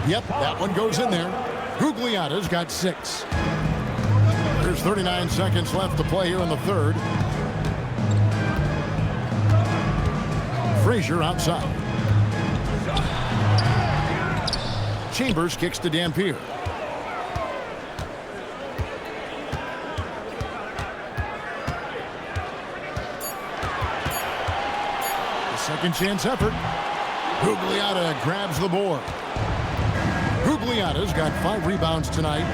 Yep, that one goes in there. Gugliotta's got 6. There's 39 seconds left to play here in the third. Frazier outside. Chambers kicks to Dampier. The second chance effort. Gugliotta grabs the board. Gugliotta's got 5 rebounds tonight.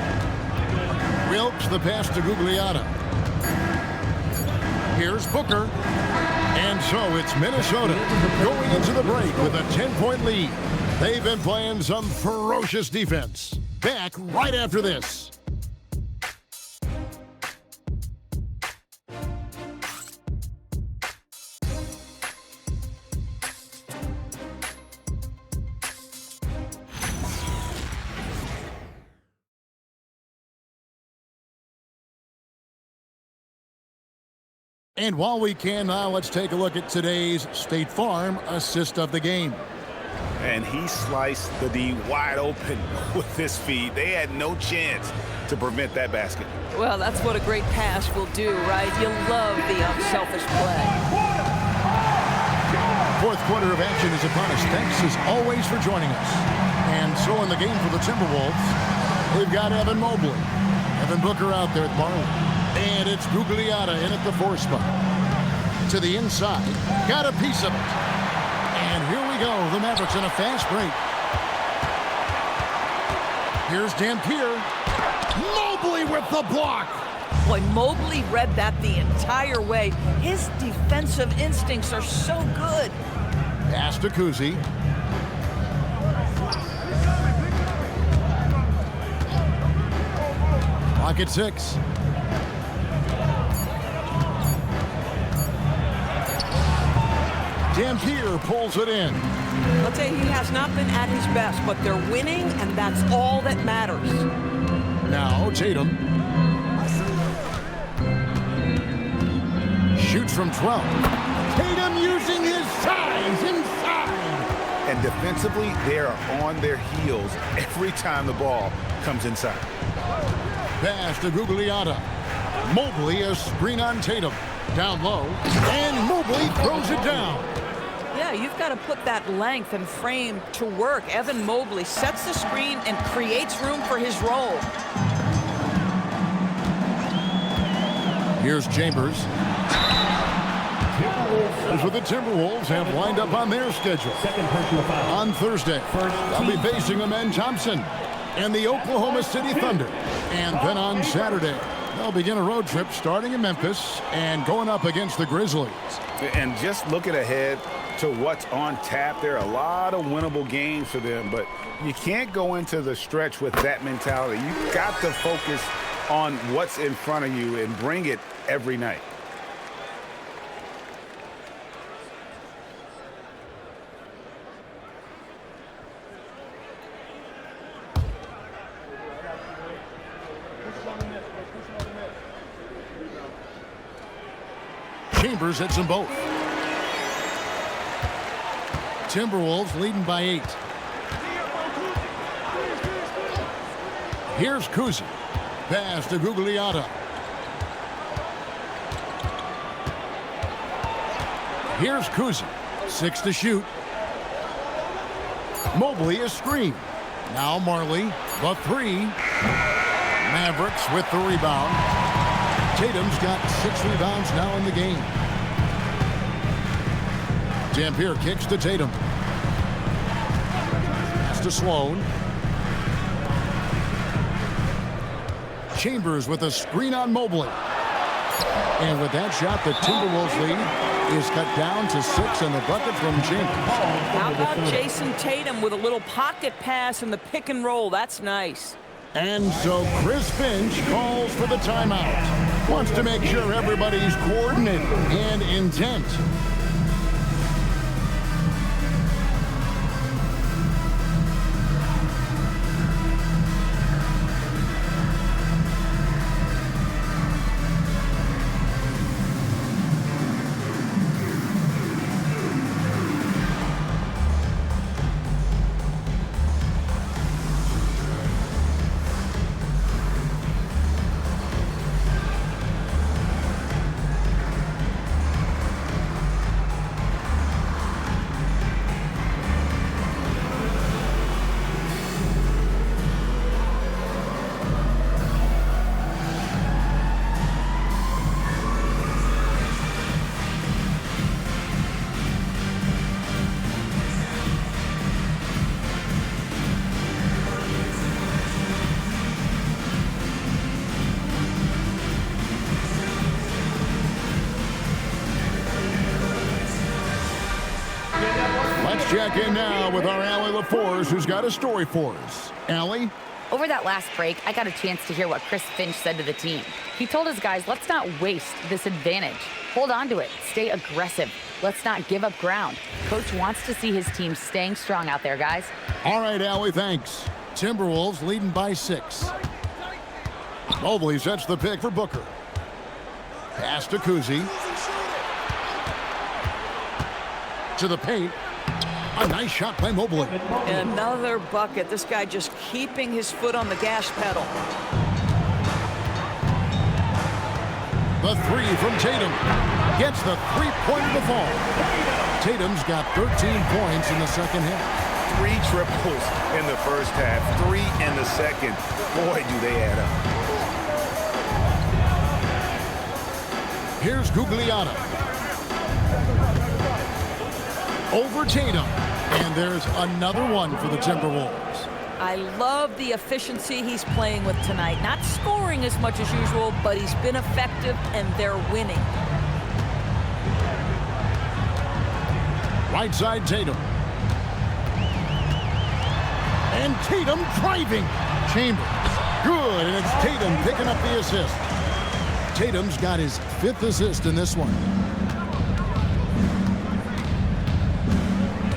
Wilkes the pass to Gugliotta. Here's Booker. And so it's Minnesota going into the break with a 10-point lead. They've been playing some ferocious defense. Back right after this. And while we can now, let's take a look at today's State Farm assist of the game. And he sliced the D wide open with his feed. They had no chance to prevent that basket. Well, that's what a great pass will do, right? You love the unselfish play. Fourth quarter of action is upon us. Thanks as always for joining us. And so in the game for the Timberwolves, we've got Evan Mobley. Devin Booker out there at Marlin. And it's Gugliotta in at the 4 spot. To the inside. Got a piece of it. And here we go. The Mavericks in a fast break. Here's Dampier. Mobley with the block. Boy, Mobley read that the entire way. His defensive instincts are so good. Pass to Cousy. Clock at 6. Dampier pulls it in. I'll tell you, he has not been at his best, but they're winning, and that's all that matters. Now Tatum. Shoots from 12. Tatum using his size inside. And defensively, they are on their heels every time the ball comes inside. Pass to Gugliotta. Mobley a screen on Tatum. Down low. And Mobley throws it down. Yeah, you've got to put that length and frame to work. Evan Mobley sets the screen and creates room for his role. Here's Chambers. As with the Timberwolves have lined up on their schedule. On Thursday, they'll be facing Amen Thompson and the Oklahoma City Thunder. And then on Saturday, they'll begin a road trip starting in Memphis and going up against the Grizzlies. And just looking ahead to what's on tap, there are a lot of winnable games for them, but you can't go into the stretch with that mentality. You've got to focus on what's in front of you and bring it every night. Chambers hits them both. Timberwolves leading by 8. Here's Cousy. Pass to Gugliotta. Here's Cousy. 6 to shoot. Mobley a screen. Now Marley, the 3. Mavericks with the rebound. Tatum's got 6 rebounds now in the game. Dampier kicks to Tatum. Pass to Sloan. Chambers with a screen on Mobley. And with that shot, the Timberwolves lead is cut down to 6 and the bucket from Chambers. How about Jason Tatum with a little pocket pass in the pick and roll? That's nice. And so Chris Finch calls for the timeout. Wants to make sure everybody's coordinated and intent. Check in now with our Allie LaForce, who's got a story for us. Allie? Over that last break, I got a chance to hear what Chris Finch said to the team. He told his guys, let's not waste this advantage. Hold on to it. Stay aggressive. Let's not give up ground. Coach wants to see his team staying strong out there, guys. All right, Allie, thanks. Timberwolves leading by 6. Mobley sets the pick for Booker. Pass to Cousy. To the paint. A nice shot by Mobley. Another bucket. This guy just keeping his foot on the gas pedal. The 3 from Tatum. Gets the 3-point of the fall. Tatum's got 13 points in the second half. 3 triples in the first half, 3 in the second. Boy, do they add up. Here's Gugliotta. Over Tatum. And there's another one for the Timberwolves. I love the efficiency he's playing with tonight. Not scoring as much as usual, but he's been effective, and they're winning. Right side, Tatum. And Tatum driving. Chambers. Good, and it's Tatum picking up the assist. Tatum's got his 5th assist in this one.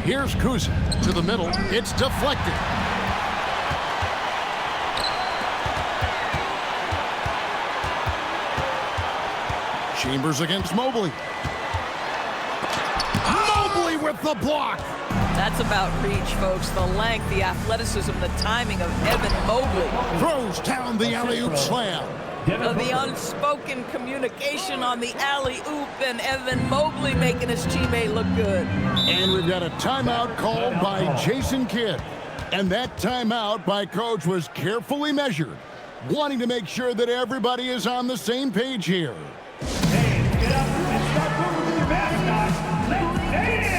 Here's Cousy to the middle. It's deflected. Chambers against Mobley. Mobley with the block. That's about reach, folks. The length, the athleticism, the timing of Evan Mobley. Throws down the alley-oop slam. The unspoken communication on the alley-oop, and Evan Mobley making his teammate look good. And we've got a timeout called by Jason Kidd. And that timeout by Coach was carefully measured, wanting to make sure that everybody is on the same page here. Hey, get up and start moving with your mascot. Let's fade it!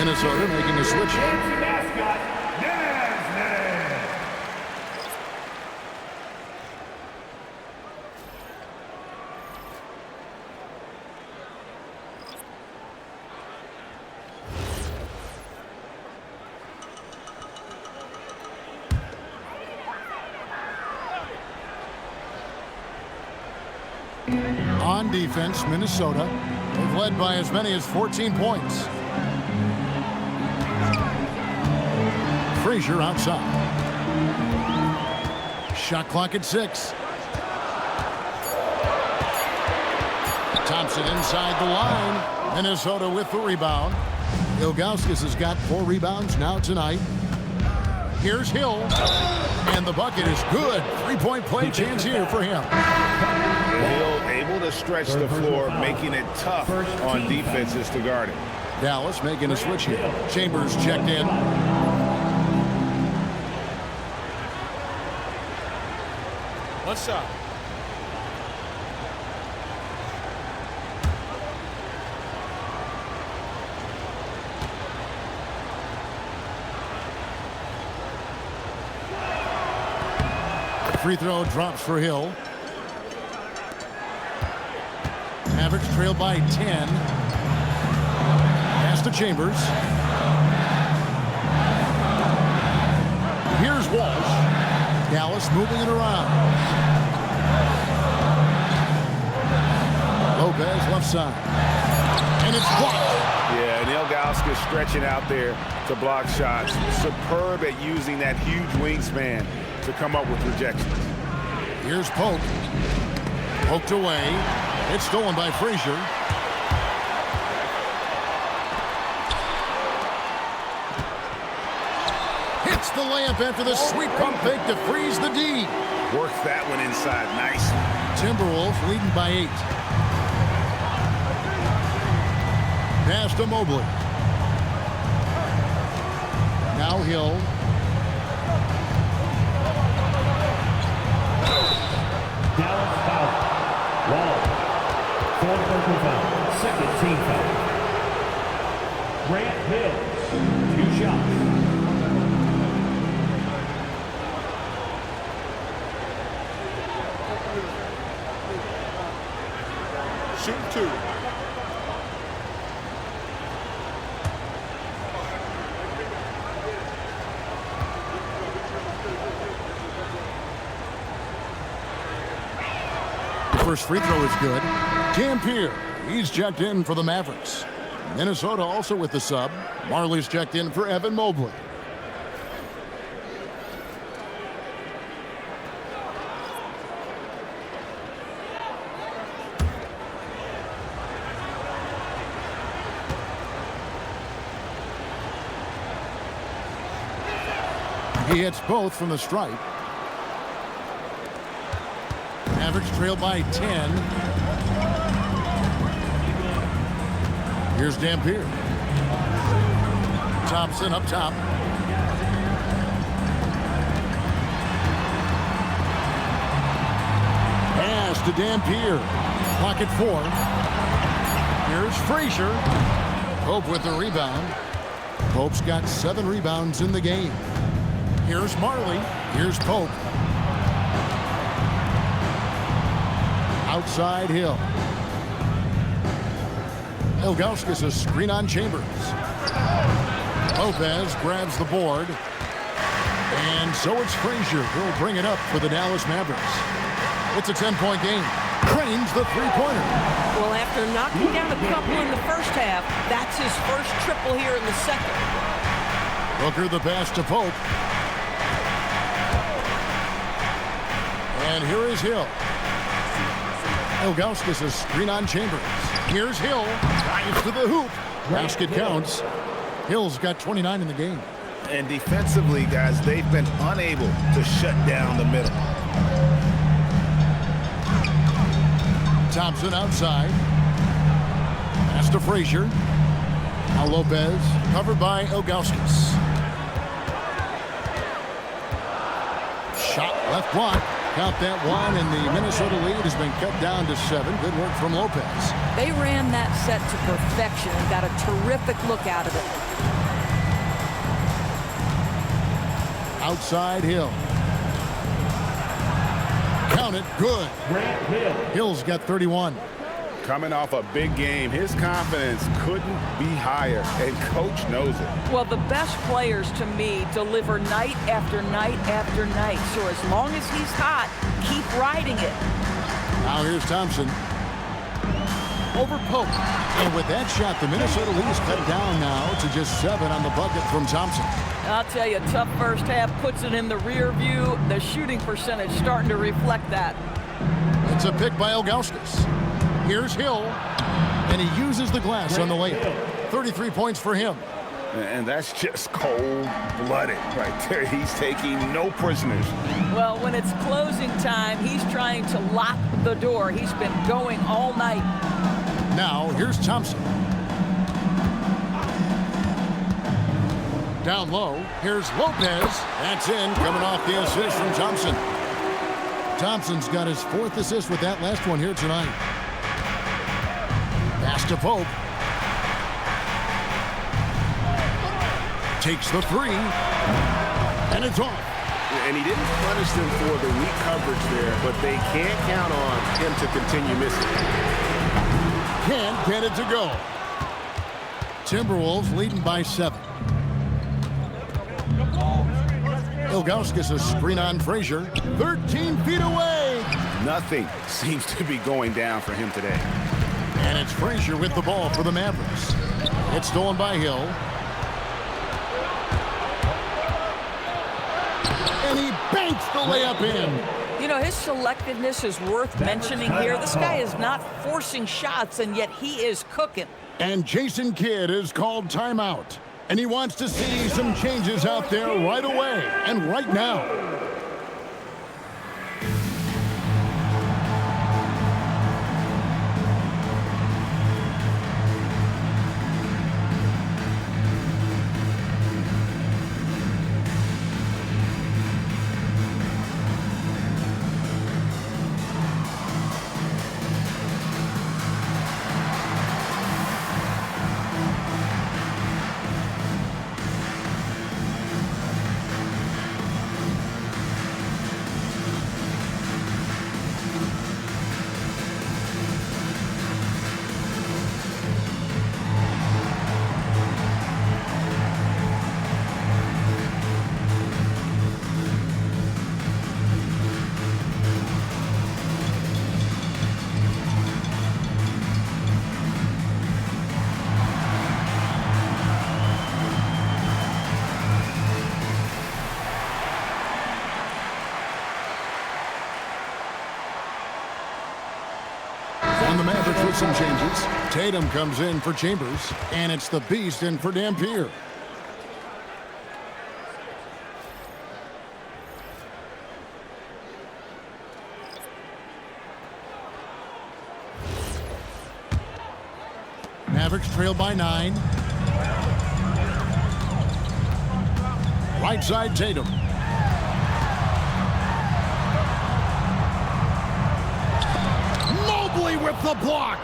Minnesota making a switch. On defense, Minnesota, they've led by as many as 14 points. Frazier outside. Shot clock at 6. Thompson inside the line. Minnesota with the rebound. Ilgauskas has got 4 rebounds now tonight. Here's Hill. And the bucket is good. 3-point play chance here for him. Hill able to stretch the floor, making it tough on defenses to guard it. Dallas making a switch here. Chambers checked in. One shot. Free throw drops for Hill. Mavericks trail by 10. Pass to Chambers. Here's Walsh. Dallas moving it around. Lopez left side. And it's blocked. Yeah, and Ilgauskas stretching out there to block shots. Superb at using that huge wingspan to come up with rejections. Here's Pope. Poked away. It's stolen by Frazier. Hits the layup after the sweep pump fake to freeze the D. Works that one inside nicely. Timberwolves leading by 8. Pass to Mobley. Now Hill. Dallas foul. Wall. 4th personal foul. 2nd team foul. Grant Hill. 2 shots. Shoot 2. First free throw is good. Dampier, he's checked in for the Mavericks. Minnesota also with the sub. Marley's checked in for Evan Mobley. He hits both from the stripe. Mavericks trail by 10. Here's Dampier. Thompson up top. Pass to Dampier. Pocket 4. Here's Frazier. Pope with the rebound. Pope's got 7 rebounds in the game. Here's Marley. Here's Pope. Outside Hill. Ilgauskas a screen on Chambers. Lopez grabs the board. And so it's Frazier who'll bring it up for the Dallas Mavericks. It's a 10-point game. Cranes the three-pointer. Well, after knocking down a couple in the first half, that's his first triple here in the second. Booker the pass to Pope. And here is Hill. Ilgauskas a screen on Chambers. Here's Hill. Drives to the hoop. Basket counts. Hill's got 29 in the game. And defensively, guys, they've been unable to shut down the middle. Thompson outside. Pass to Frazier. Now Lopez covered by Ilgauskas. Shot left block. Count that one, and the Minnesota lead has been cut down to 7. Good work from Lopez. They ran that set to perfection and got a terrific look out of it. Outside Hill. Count it. Good. Hill's got 31. Coming off a big game, his confidence couldn't be higher, and coach knows it. Well, the best players to me deliver night after night after night. So as long as he's hot, keep riding it. Now here's Thompson. Over Pope. And with that shot, the Minnesota lead is cut down now to just 7 on the bucket from Thompson. I'll tell you, tough first half puts it in the rear view. The shooting percentage starting to reflect that. It's a pick by Ilgauskas. Here's Hill, and he uses the glass on the layup. 33 points for him. And that's just cold-blooded right there. He's taking no prisoners. Well, when it's closing time, he's trying to lock the door. He's been going all night. Now, here's Thompson. Down low, here's Lopez. That's in, coming off the assist from Thompson. Thompson's got his 4th assist with that last one here tonight. Pass to Pope. Takes the 3. And it's off. And he didn't punish them for the weak coverage there, but they can't count on him to continue missing. Can't get it to go. Timberwolves leading by 7. Ilgauskas a screen on Frazier. 13 feet away. Nothing seems to be going down for him today. And it's Frazier with the ball for the Mavericks. It's stolen by Hill. And he banks the layup in. You know, his selectiveness is worth mentioning here. This guy is not forcing shots, and yet he is cooking. And Jason Kidd is called timeout. And he wants to see some changes out there right away and right now. some changes. Tatum comes in for Chambers, and it's the Beast in for Dampier. Mavericks trail by 9. Right side, Tatum. Mobley with the block.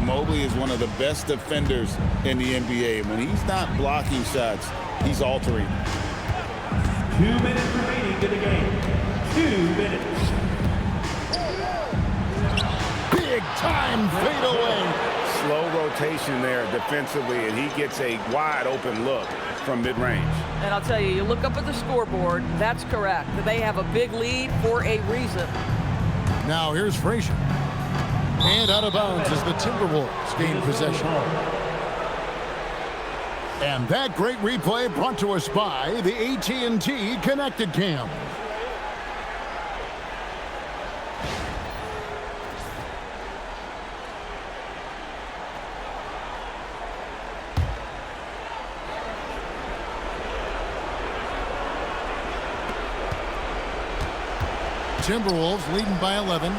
Mobley is one of the best defenders in the NBA. When he's not blocking shots, he's altering. 2 minutes remaining to the game. 2 minutes. Big time fade away. Slow rotation there defensively, and he gets a wide open look from mid-range. And I'll tell you, you look up at the scoreboard, that's correct. They have a big lead for a reason. Now here's Frazier. And out of bounds as the Timberwolves gain possession. And that great replay brought to us by the AT&T Connected Cam. Timberwolves leading by 11.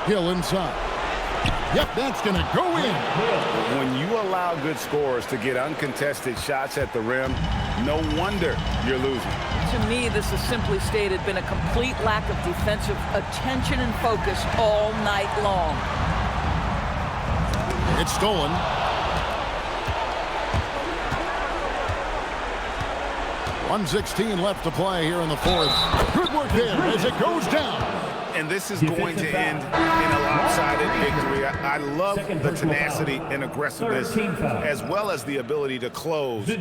Hill inside. Yep, that's going to go in. When you allow good scorers to get uncontested shots at the rim, no wonder you're losing. To me, this has simply stated been a complete lack of defensive attention and focus all night long. It's stolen. .116 left to play here in the fourth. Good work there as it goes down. And this is going to end in a lopsided victory. I love the tenacity and aggressiveness, as well as the ability to close. You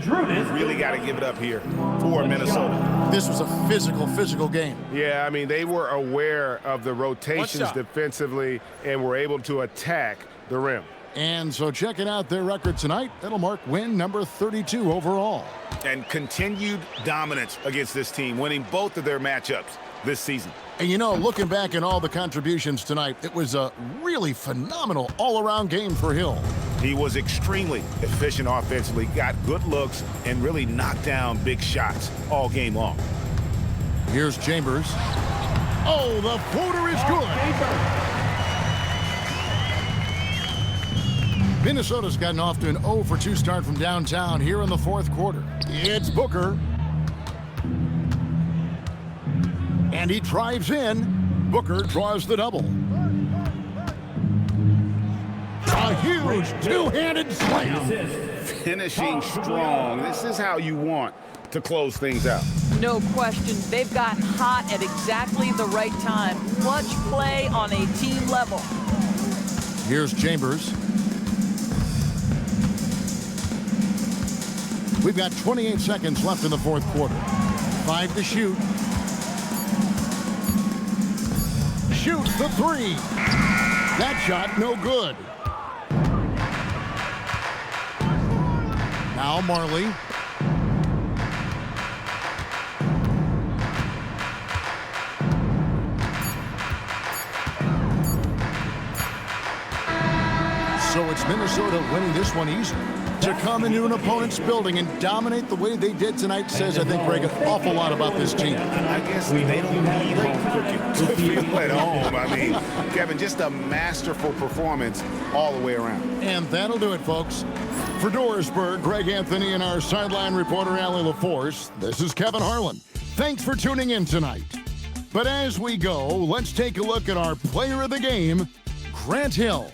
really got to give it up here for Minnesota. This was a physical game. Yeah, I mean, they were aware of the rotations defensively and were able to attack the rim. And so checking out their record tonight, that'll mark win number 32 overall. And continued dominance against this team, winning both of their matchups this season. And you know, looking back at all the contributions tonight, it was a really phenomenal all-around game for Hill. He was extremely efficient offensively, got good looks, and really knocked down big shots all game long. Here's Chambers. Oh, the floater is good. Minnesota's gotten off to an 0-for-2 start from downtown here in the fourth quarter. It's Booker. And he drives in. Booker draws the double. A huge two-handed slam. Finishing strong. This is how you want to close things out. No question. They've gotten hot at exactly the right time. Clutch play on a team level. Here's Chambers. We've got 28 seconds left in the fourth quarter. 5 to shoot. Shoots the three. That shot no good. Now Marley. So it's Minnesota winning this one easy. To come into an opponent's building and dominate the way they did tonight says, I think, Greg, an awful lot about this team. I guess they don't need home cooking to feel at home. I mean, Kevin, just a masterful performance all the way around. And that'll do it, folks. For Doorsburg, Greg Anthony, and our sideline reporter, Allie LaForce, this is Kevin Harlan. Thanks for tuning in tonight. But as we go, let's take a look at our player of the game, Grant Hill.